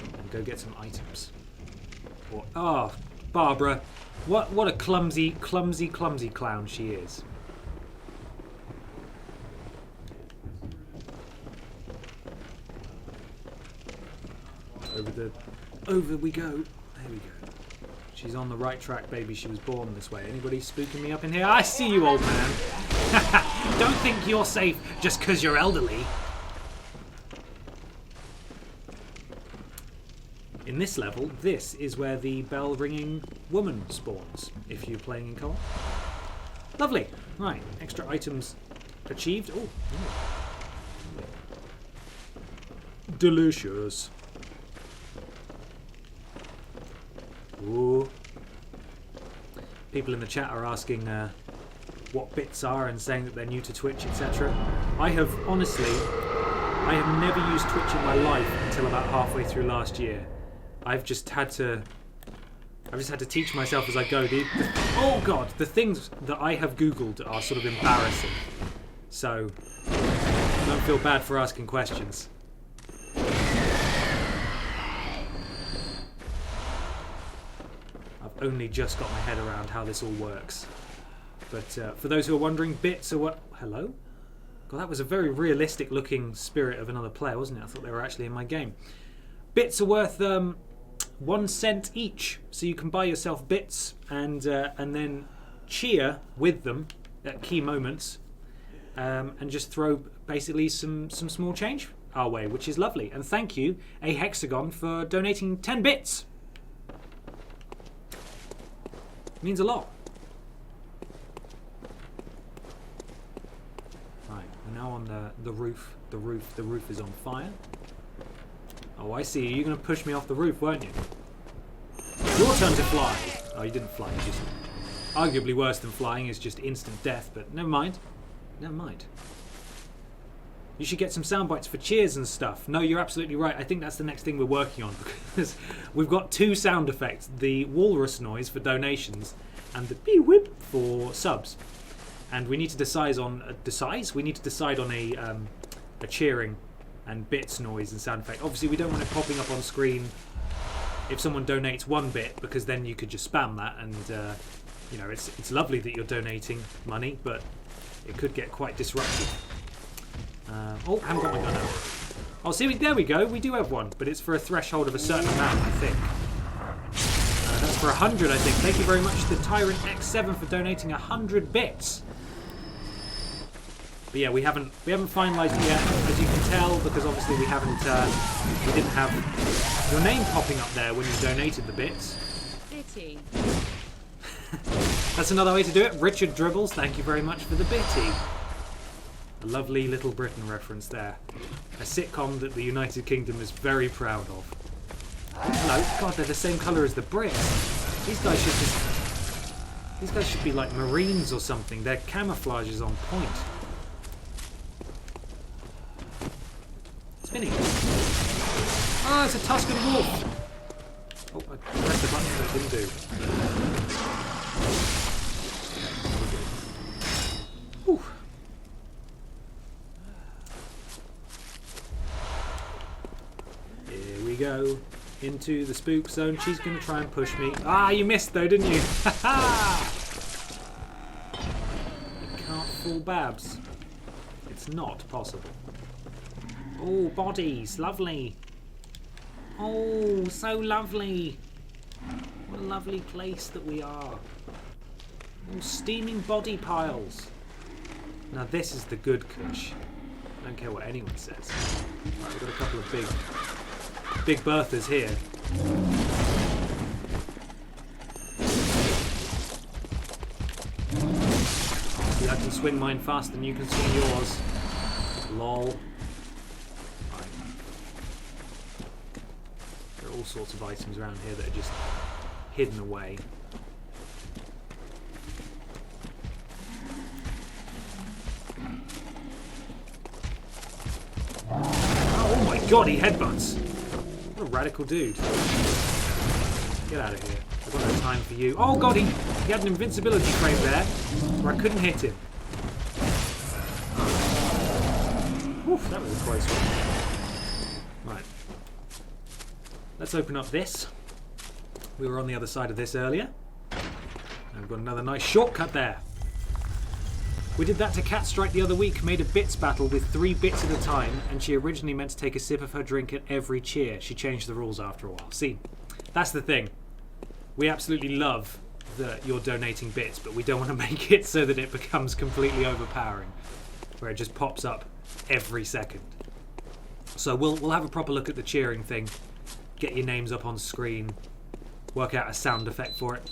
and go get some items. Or, oh, Barbara, what a clumsy clown she is. Over we go. There we go. She's on the right track, baby. She was born this way. Anybody spooking me up in here? I see you, old man. Don't think you're safe just because you're elderly. In this level, this is where the bell-ringing woman spawns, if you're playing in co-op. Lovely. Right, extra items achieved. Oh, delicious. Ooh. People in the chat are asking what bits are and saying that they're new to Twitch, etc. I have never used Twitch in my life until about halfway through last year. I've just had to teach myself as I go. Oh God, the things that I have Googled are sort of embarrassing. So don't feel bad for asking questions. I've only just got my head around how this all works. But for those who are wondering, bits are what... Hello? God, that was a very realistic looking spirit of another player, wasn't it? I thought they were actually in my game. Bits are worth 1 cent each, so you can buy yourself bits and then cheer with them at key moments, and just throw basically some small change our way, which is lovely. And thank you, A Hexagon, for donating 10 bits. Means a lot. Right, we're now on the roof. The roof is on fire. Oh, I see. You're going to push me off the roof, weren't you? Your turn to fly. Oh, you didn't fly. You just... Arguably worse than flying is just instant death, but never mind. Never mind. You should get some sound bites for cheers and stuff. No, you're absolutely right. I think that's the next thing we're working on, because we've got 2 sound effects. The walrus noise for donations and the beep-whip for subs. And we need to decide on a cheering and bits noise and sound effect. Obviously, we don't want it popping up on screen if someone donates 1 bit, because then you could just spam that, and you know, it's lovely that you're donating money, but it could get quite disruptive. Oh, I haven't got my gun out. Oh, see, there we go. We do have one, but it's for a threshold of a certain amount, I think. That's for 100, I think. Thank you very much to the Tyrant X7 for donating 100 bits. But yeah, we haven't finalised it yet, as you can tell, because obviously we didn't have your name popping up there when you donated the bits. Bitty. That's another way to do it. Richard Dribbles, thank you very much for the bitty. A lovely Little Britain reference there. A sitcom that the United Kingdom is very proud of. Hello. God, they're the same colour as the Brits. These guys should be like Marines or something. Their camouflage is on point. Spinning. Oh, it's a Tuscan wolf. Oh, I pressed the button that it didn't do. Whew. Here we go. Into the spook zone. She's going to try and push me. Ah, you missed though, didn't you? Ha ha! You can't fool Babs. It's not possible. Oh, bodies. Lovely. Oh, so lovely. What a lovely place that we are. Oh, steaming body piles. Now this is the good kush. I don't care what anyone says. Right, we've got a couple of Big Berthas here. See, I can swing mine faster than you can swing yours. Lol. Right. There are all sorts of items around here that are just hidden away. Oh my god, he headbutts! What a radical dude. Get out of here. I've got no time for you. Oh god, he had an invincibility frame there where I couldn't hit him. Oof, that was a close one. Right. Let's open up this. We were on the other side of this earlier. And we've got another nice shortcut there. We did that to Catstrike the other week, made a bits battle with 3 bits at a time, and she originally meant to take a sip of her drink at every cheer. She changed the rules after a while. See, that's the thing. We absolutely love that you're donating bits, but we don't want to make it so that it becomes completely overpowering, where it just pops up every second. So we'll have a proper look at the cheering thing, get your names up on screen, work out a sound effect for it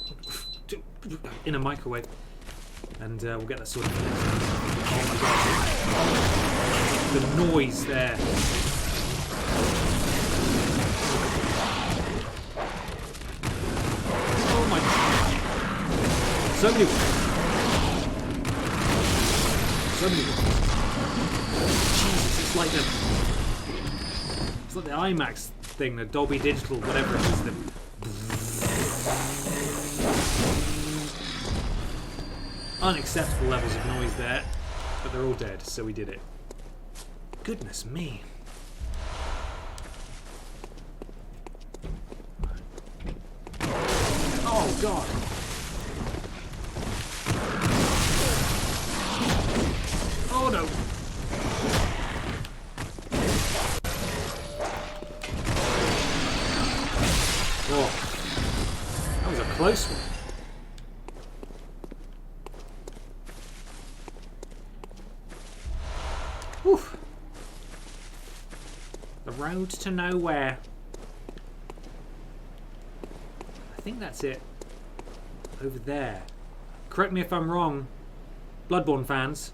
in a microwave. And we'll get that sorted. Oh my god. The noise there. Oh my god. So many Jesus, it's like the IMAX thing, the Dolby Digital, whatever it is. Unacceptable levels of noise there, but they're all dead, so we did it. Goodness me. Oh god. Oh no. Oh. That was a close one. Oof. The road to nowhere. I think that's it. Over there. Correct me if I'm wrong, Bloodborne fans.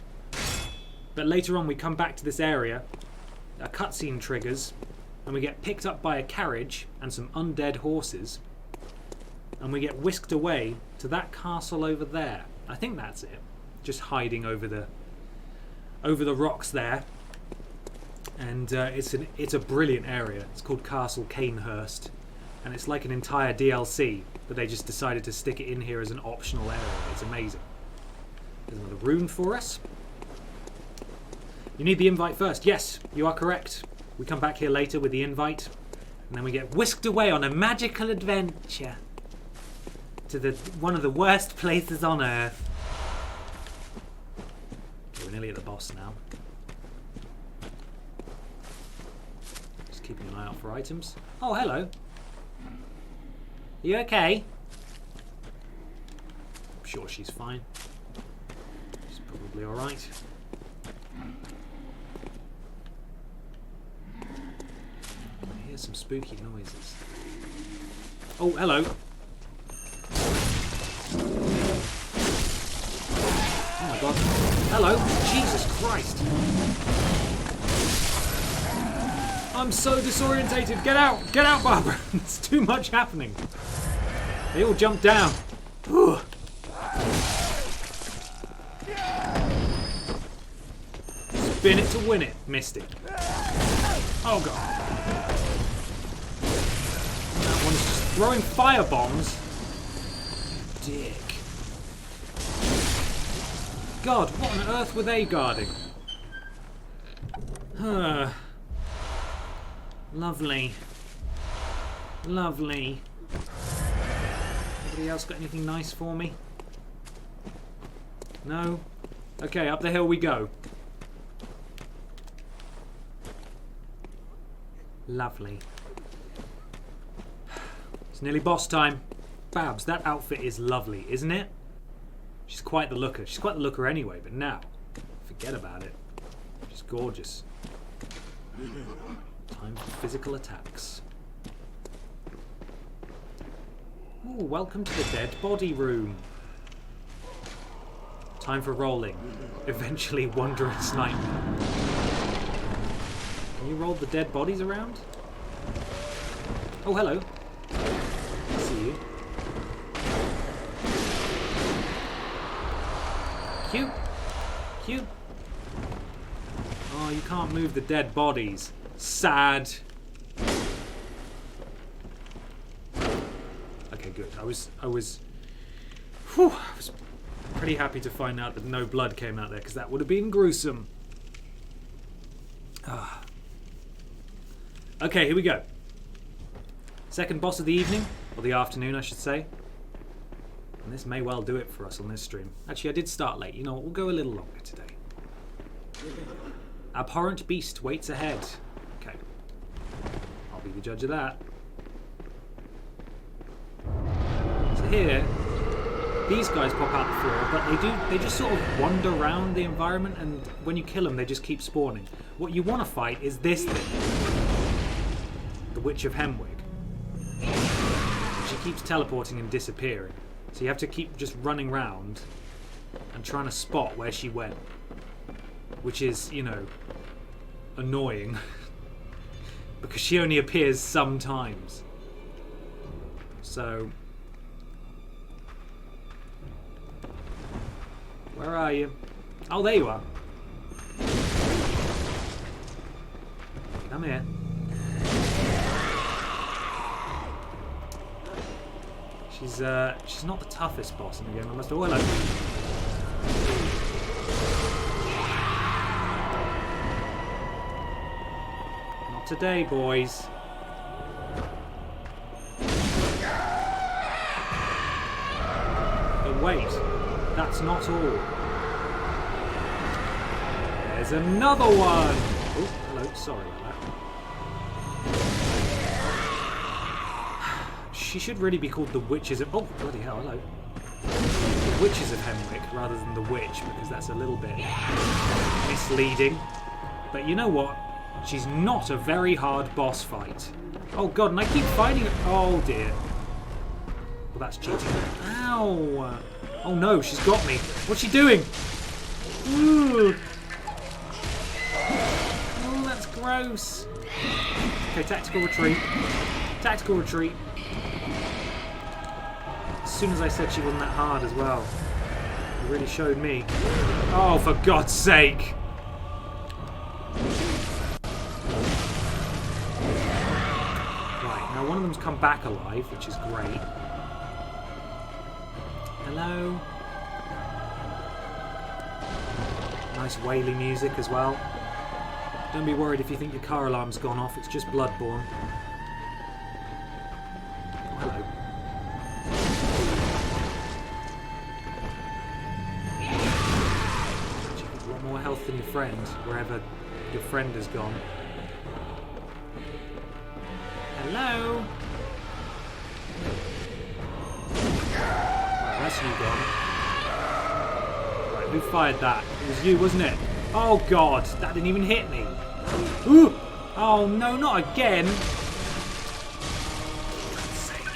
But later on we come back to this area, a cutscene triggers, and we get picked up by a carriage and some undead horses, and we get whisked away to that castle over there. I think that's it. Just hiding over the rocks there, and it's a brilliant area. It's called Castle Canehurst, and it's like an entire DLC, but they just decided to stick it in here as an optional area. It's amazing. There's another rune for us. You need the invite first. Yes, you are correct. We come back here later with the invite, and then we get whisked away on a magical adventure to one of the worst places on Earth. We're nearly at the boss now. keeping an eye out for items. Oh, hello. You okay? I'm sure she's fine. She's probably alright. I hear some spooky noises. Oh, hello. Oh my god. Hello. Jesus Christ. I'm so disorientated. Get out. Get out, Barbara. There's too much happening. They all jump down. Whew. Spin it to win it. Missed it. Oh god. That one's just throwing fire bombs. Dick. God, what on earth were they guarding? Lovely. Lovely. Anybody else got anything nice for me? No? Okay, up the hill we go. Lovely. It's nearly boss time. Babs, that outfit is lovely, isn't it? She's quite the looker. She's quite the looker anyway, but now, forget about it. She's gorgeous. Time for physical attacks. Ooh, welcome to the dead body room. Time for rolling. Eventually wondrous nightmare. Can you roll the dead bodies around? Oh, hello. I see you. Cute. Cute. Oh, you can't move the dead bodies. Sad. Okay, good. I was pretty happy to find out that no blood came out there, because that would have been gruesome. Ah. Okay, here we go. Second boss of the evening, or the afternoon, I should say. And this may well do it for us on this stream. Actually, I did start late. You know what? We'll go a little longer today. Abhorrent beast waits ahead. Okay. I'll be the judge of that. So here, these guys pop out the floor, but they just sort of wander around the environment, and when you kill them, they just keep spawning. What you want to fight is this thing. The Witch of Hemwick. She keeps teleporting and disappearing. So you have to keep just running round and trying to spot where she went. Which is, you know, annoying. Because she only appears sometimes. So... where are you? Oh, there you are. Come here. She's not the toughest boss in the game, I must... oh, hello. Not today, boys. But wait, that's not all. There's another one! Oh, hello, sorry about that. She should really be called the Witches of... oh, bloody hell, hello. The Witches of Hemwick rather than the Witch, because that's a little bit misleading. But you know what? She's not a very hard boss fight. Oh god, and I keep fighting her. Oh dear. Well, that's cheating. Ow! Oh no, she's got me. What's she doing? Ooh. Oh, that's gross. Okay, tactical retreat. Tactical retreat. As soon as I said she wasn't that hard as well. It really showed me. Oh, for God's sake! Right, now one of them's come back alive, which is great. Hello? Nice wailing music as well. Don't be worried if you think your car alarm's gone off, it's just Bloodborne. Oh, hello. More health than your friend, wherever your friend has gone. Hello? Right, that's you gone. Right, who fired that? It was you, wasn't it? Oh god, that didn't even hit me. Ooh! Oh no, not again! For God's sake.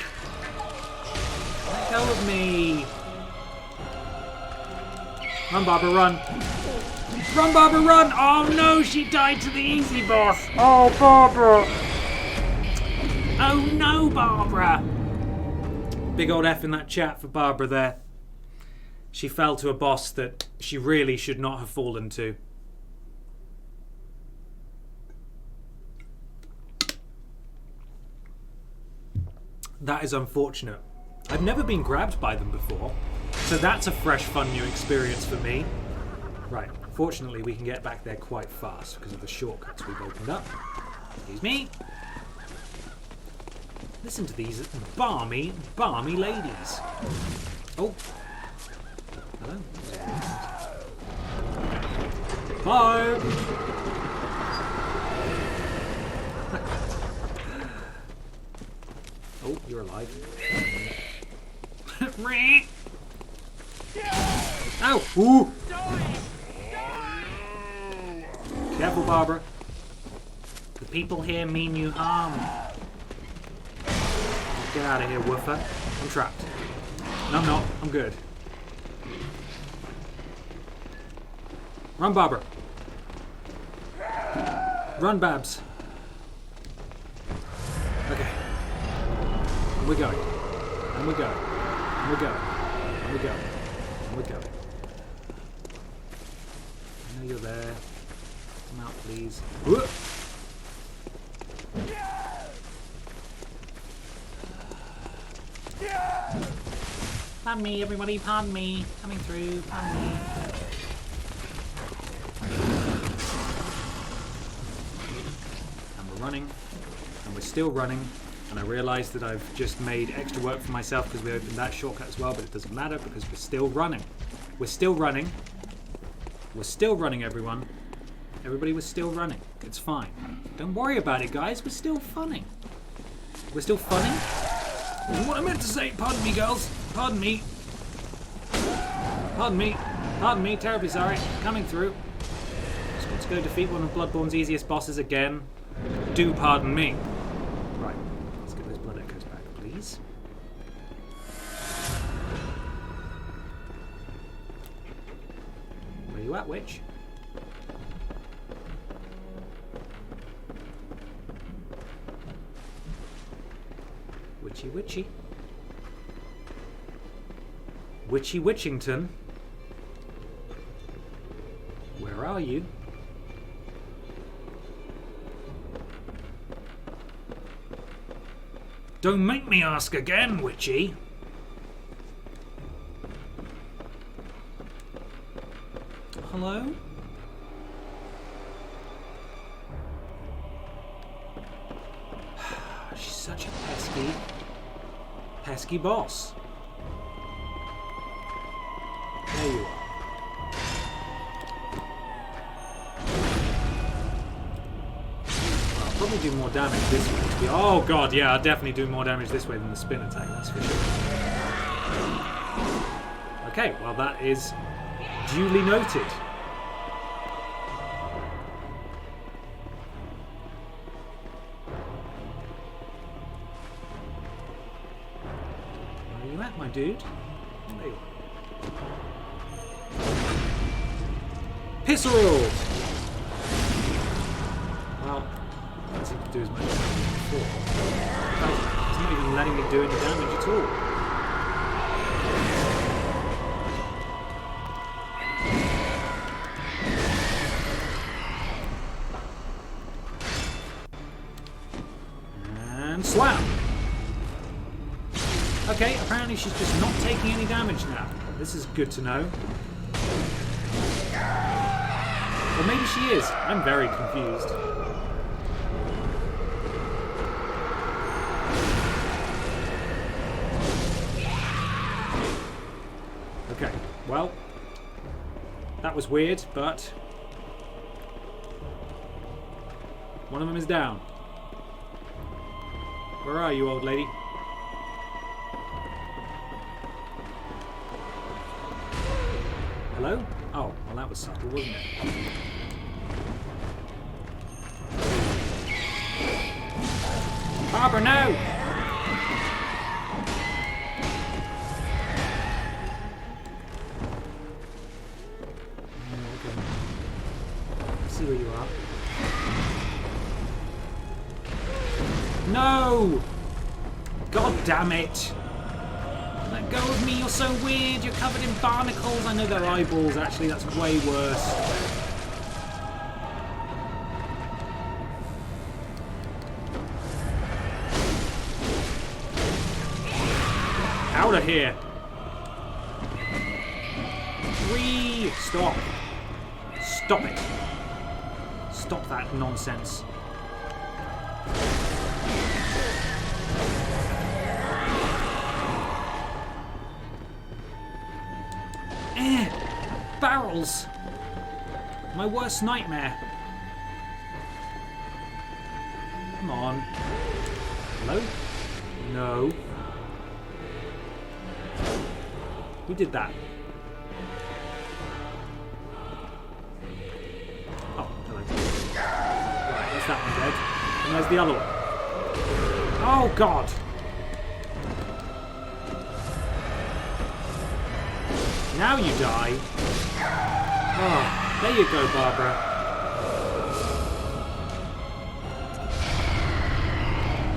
Let go of me! Run, Barbara, run! Run, Barbara, run! Oh no, she died to the easy boss! Oh, Barbara! Oh no, Barbara! Big old F in that chat for Barbara there. She fell to a boss that she really should not have fallen to. That is unfortunate. I've never been grabbed by them before, so that's a fresh, fun new experience for me. Right, fortunately we can get back there quite fast because of the shortcuts we've opened up. Excuse me. Listen to these balmy, balmy ladies. Oh. Hello. Hi. Oh, you're alive. Ow! Ooh! Careful, Barbara. The people here mean you harm. Get out of here, woofer. I'm trapped. No, I'm not. I'm good. Run, Barbara. Run, Babs. Okay. And we're going. And we're going. And we're going. And we're going. And we're going. I know you're there. Come out, please. Whoop. Pardon me, everybody. Pardon me. Coming through. Pardon me. And we're running. And we're still running. And I realise that I've just made extra work for myself because we opened that shortcut as well, but it doesn't matter because we're still running. We're still running. We're still running, everyone. Everybody was still running. It's fine. Don't worry about it, guys. We're still funning. We're still funning? What I meant to say. Pardon me, girls. Pardon me. Pardon me. Pardon me. Terribly sorry. Coming through. Just got to go defeat one of Bloodborne's easiest bosses again. Do pardon me. Right. Let's get those blood echoes back, please. Where you at, witch? Witchy witchy. Witchy Witchington. Where are you? Don't make me ask again, Witchy. Hello? She's such a pesky boss. There you are. I'll probably do more damage this way. Oh god, yeah, I'll definitely do more damage this way than the spin attack, that's for sure. Okay, well that is duly noted. Where are you at, my dude? There you are. Pisserald! Well, I don't seem to do as much damage as before. It's not even letting me do any damage at all. And slam! Okay, apparently she's just not taking any damage now. This is good to know. Or maybe she is. I'm very confused. Okay, well, that was weird, but one of them is down. Where are you, old lady? Hello? Oh, well that was subtle, wasn't it? Barbara, no! See where you are. No! God damn it! Let go of me, you're so weird, you're covered in barnacles. I know they're eyeballs, actually, that's way worse. Out of here! Stop! Stop it! Stop that nonsense. Barrels! My worst nightmare. Come on. Hello? No. Who did that? Oh, hello. Right, there's that one dead. And there's the other one. Oh, God! Now you die. Oh, there you go, Barbara.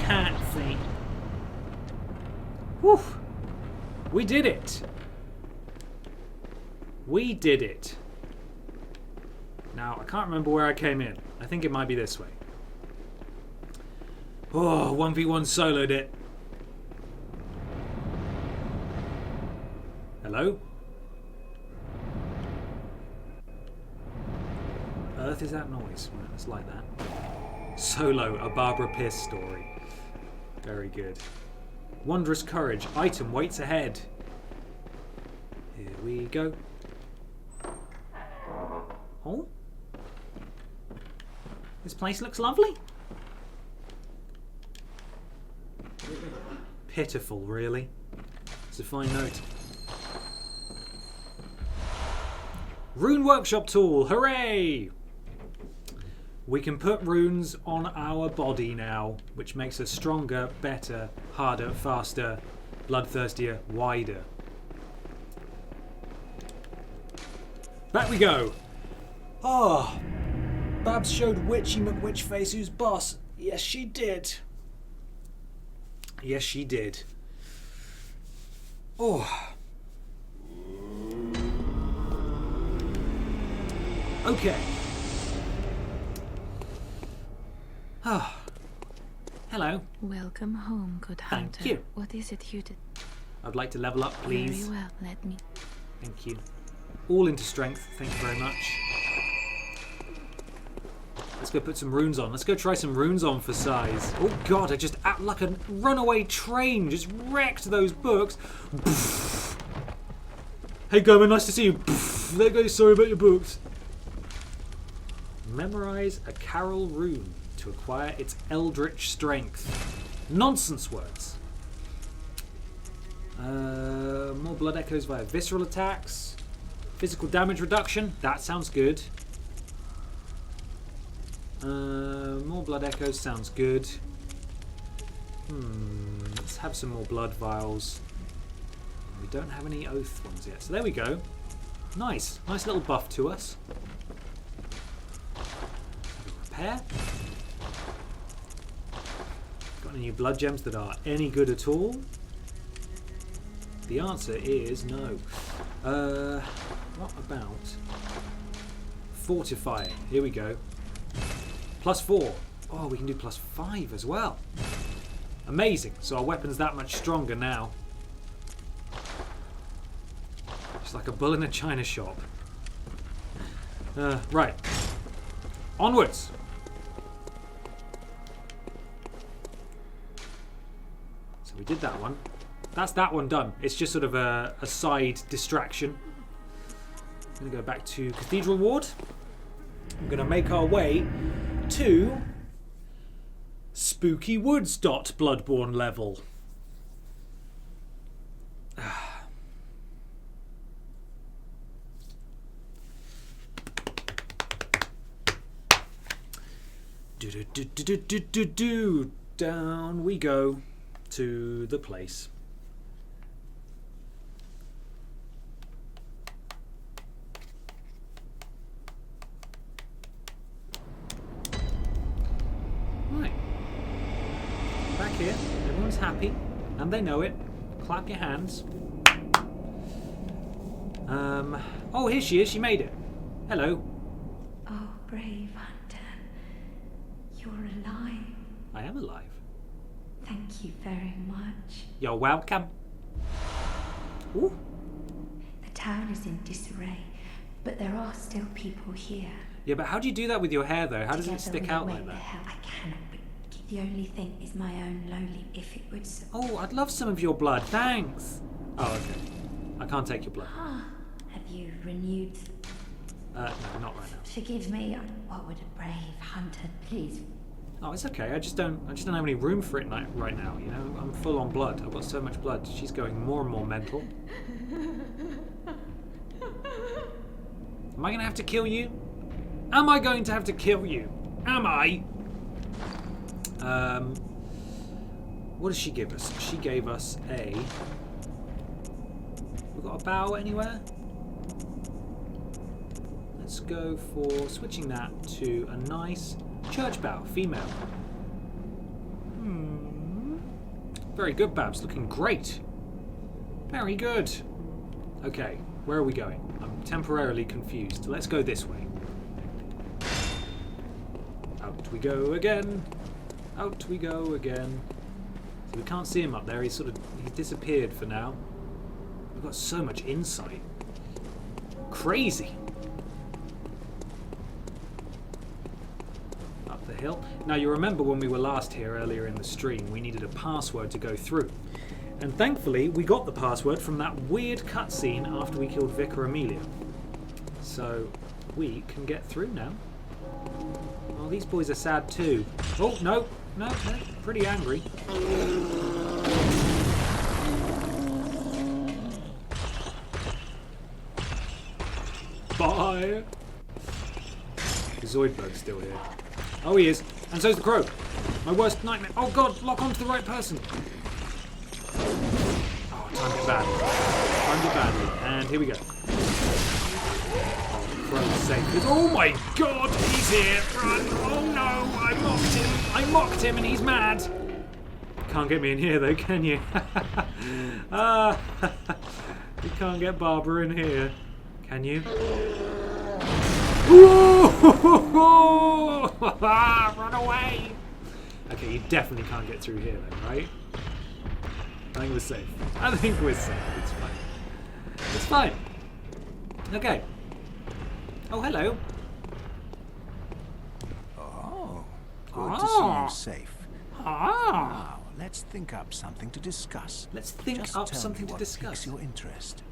Can't see. Whew. We did it. We did it. Now, I can't remember where I came in. I think it might be this way. Oh, 1v1 soloed it. Hello? Earth is that noise? Right, let's like that. Solo, a Barbara Pis story. Very good. Wondrous courage. Item waits ahead. Here we go. Oh? This place looks lovely. Pitiful, really. It's a fine note. Rune workshop tool. Hooray! We can put runes on our body now, which makes us stronger, better, harder, faster, bloodthirstier, wider. Back we go. Oh, Babs showed Witchy McWitchface who's boss. Yes, she did. Yes, she did. Oh. Okay. Ah. Hello. Welcome home, good hunter. Thank you. What is it you did? I'd like to level up, please. Very well, let me. Thank you. All into strength, thank you very much. Let's go put some runes on. Let's go try some runes on for size. Oh God, I just, like a runaway train, just wrecked those books. Hey Gomer, nice to see you. There goes, sorry about your books. Memorize a Carol rune to acquire its eldritch strength. Nonsense words. More blood echoes via visceral attacks. Physical damage reduction. That sounds good. More blood echoes sounds good. Let's have some more blood vials. We don't have any oath ones yet. So there we go. Nice. Nice little buff to us. Repair. Got any new blood gems that are any good at all? The answer is no. What about fortify? Here we go. +4. Oh, we can do +5 as well. Amazing. So our weapon's that much stronger now. It's like a bull in a china shop. Right. Onwards. So we did that one. That's that one done. It's just sort of a side distraction. I'm going to go back to Cathedral Ward. I'm going to make our way to Spooky Woods. Bloodborne level. Do. Down we go to the place. Right. Back here. Everyone's happy. And they know it. Clap your hands. Oh, here she is. She made it. Hello. Oh, brave hunter. You're alive. I am alive. Thank you very much. You're welcome. Ooh. The town is in disarray, but there are still people here. Yeah, but how do you do that with your hair, though? How does it Together stick we out wait like the that? hell I cannot, but the only thing is my own lowly, if it would... Oh, I'd love some of your blood. Thanks. Oh, okay. I can't take your blood. Have you renewed... No, not right now. Forgive me, what would a brave hunter please... Oh, it's okay. I just don't have any room for it right now. You know, I'm full on blood. I've got so much blood. She's going more and more mental. Am I going to have to kill you? Am I going to have to kill you? Am I? What did she give us? She gave us a... We've got a bow anywhere? Let's go for switching that to a nice church bow, female. Very good, Babs. Looking great. Very good. Okay, where are we going? I'm temporarily confused. Let's go this way. Out we go again. Out we go again. So we can't see him up there. He's disappeared for now. We've got so much insight. Crazy. Up the hill. Now you remember when we were last here earlier in the stream, we needed a password to go through. And thankfully we got the password from that weird cutscene after we killed Vicar Amelia. So we can get through now. Oh, these boys are sad too. Oh, no, they're pretty angry. Bye! The Zoidberg's still here. Oh, he is. And so's the crow. My worst nightmare. Oh god, lock onto the right person. Oh, timed it badly. Timed it badly. And here we go. Oh, the crow's safe. Oh my god, he's here. Run. Oh no, I mocked him. I mocked him and he's mad. Can't get me in here though, can you? You can't get Barbara in here. Can you? Run away! Okay, you definitely can't get through here then, right? I think we're safe. I think we're safe. It's fine. It's fine. Okay. Oh, hello. Oh, good to see you safe. Now, let's think up something to discuss. Let's think up something to discuss. Piques your interest.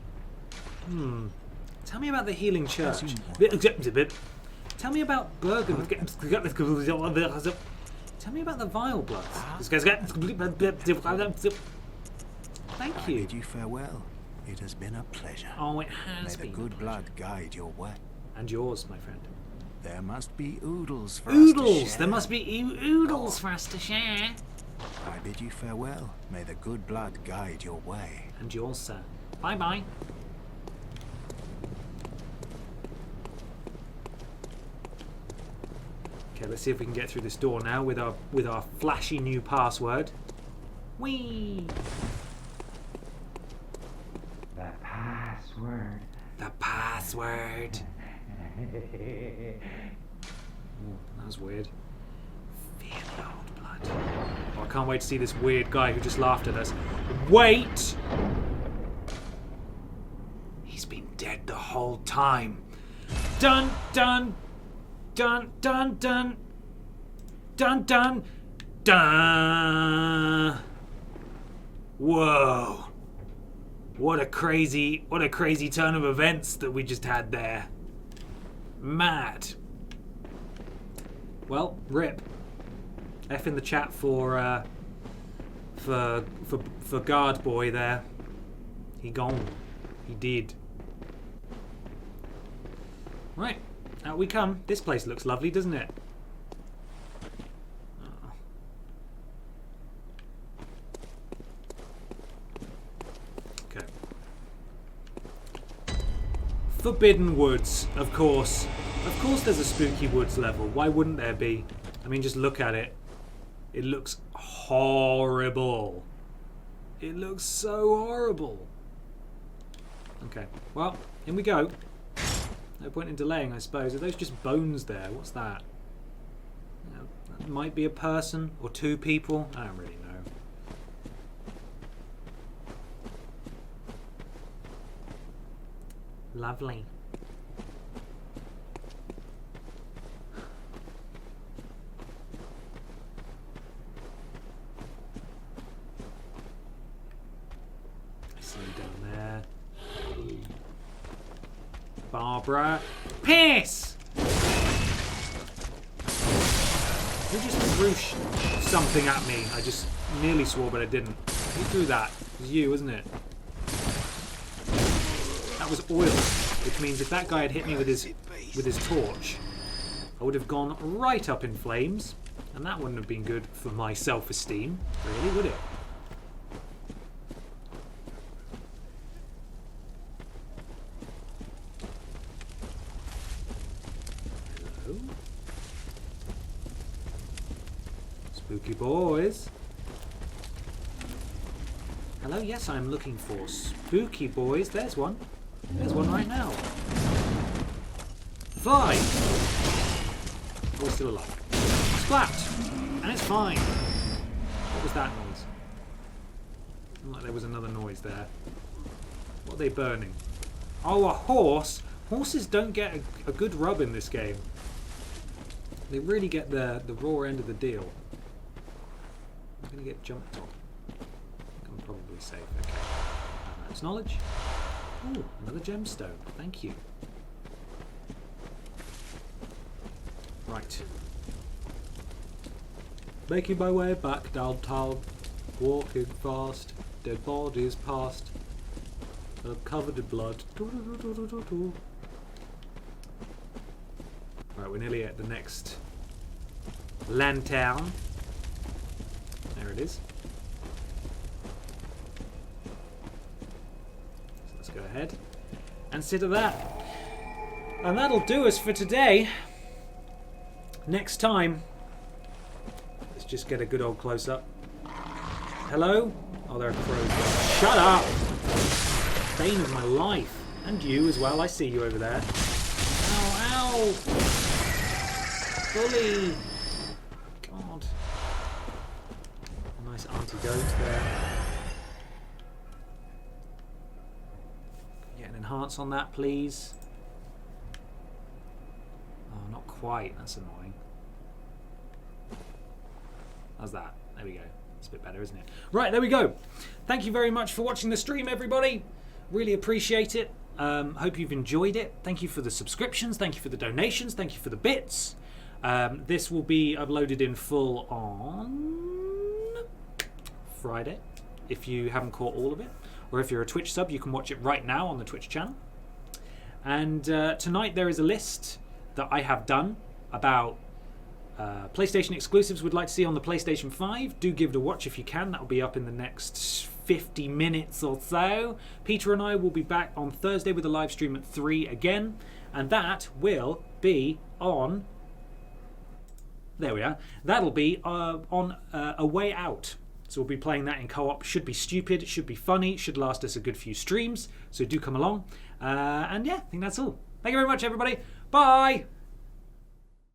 Tell me about the healing church. Tell me about Bergen. Tell me about the vile blood. Thank you. I bid you farewell. It has been a pleasure. Oh, it has been. May the good blood guide your way. And yours, my friend. There must be oodles for us to share. Oodles! There must be oodles for us to share. I bid you farewell. May the good blood guide your way. And yours, sir. Bye-bye. Okay, let's see if we can get through this door now with our flashy new password. Whee! The password. The password. That was weird. Fear the old blood. Oh, I can't wait to see this weird guy who just laughed at us. Wait! He's been dead the whole time. Dun dun dun dun dun dun dun dun. Whoa. What a crazy turn of events that we just had there. Mad. Well, rip. F in the chat for guard boy there. He gone. He did. Right, out we come. This place looks lovely, doesn't it? Oh. Okay. Forbidden Woods, of course. Of course there's a Spooky Woods level. Why wouldn't there be? I mean, just look at it. It looks horrible. It looks so horrible. Okay, well, in we go. No point in delaying, I suppose. Are those just bones there? What's that? That might be a person or two people. I don't really know. Lovely. I see you down there. Barbara Pis! Who just threw something at me? I just nearly swore, but I didn't. Who threw that? It was you, wasn't it? That was oil, which means if that guy had hit me with his torch, I would have gone right up in flames, and that wouldn't have been good for my self-esteem, really, would it? Hello? Spooky boys. Hello, yes, I'm looking for spooky boys. There's one. There's one right now. Fly! Oh, still alive. Splat! And it's fine. What was that noise? Seemed like there was another noise there. What are they burning? Oh, a horse! Horses don't get a good rub in this game. They really get the raw end of the deal. I'm going to get jumped on. I'm probably safe. Okay. That's knowledge. Ooh, another gemstone. Thank you. Right. Making my way back downtown. Walking fast. Dead bodies past. I'm covered in blood. Right, we're nearly at the next lantern. There it is. Go ahead and sit at that. And that'll do us for today. Next time, let's just get a good old close-up. Hello? Oh, there are crows there. Shut up! Bane of my life. And you as well. I see you over there. Ow, ow! Bully! God. Nice antidote there. Enhance on that, please. Oh, not quite. That's annoying. How's that? There we go. It's a bit better, isn't it? Right, there we go. Thank you very much for watching the stream, everybody. Really appreciate it. Hope you've enjoyed it. Thank you for the subscriptions. Thank you for the donations. Thank you for the bits. This will be uploaded in full on Friday, if you haven't caught all of it. Or if you're a Twitch sub, you can watch it right now on the Twitch channel. And tonight there is a list that I have done about PlayStation exclusives we'd like to see on the PlayStation 5. Do give it a watch if you can. That will be up in the next 50 minutes or so. Peter and I will be back on Thursday with a live stream at 3 again. And that will be on... There we are. That'll be on A Way Out. So we'll be playing that in co-op. Should be stupid, should be funny, should last us a good few streams. So do come along. And yeah, I think that's all. Thank you very much, everybody. Bye!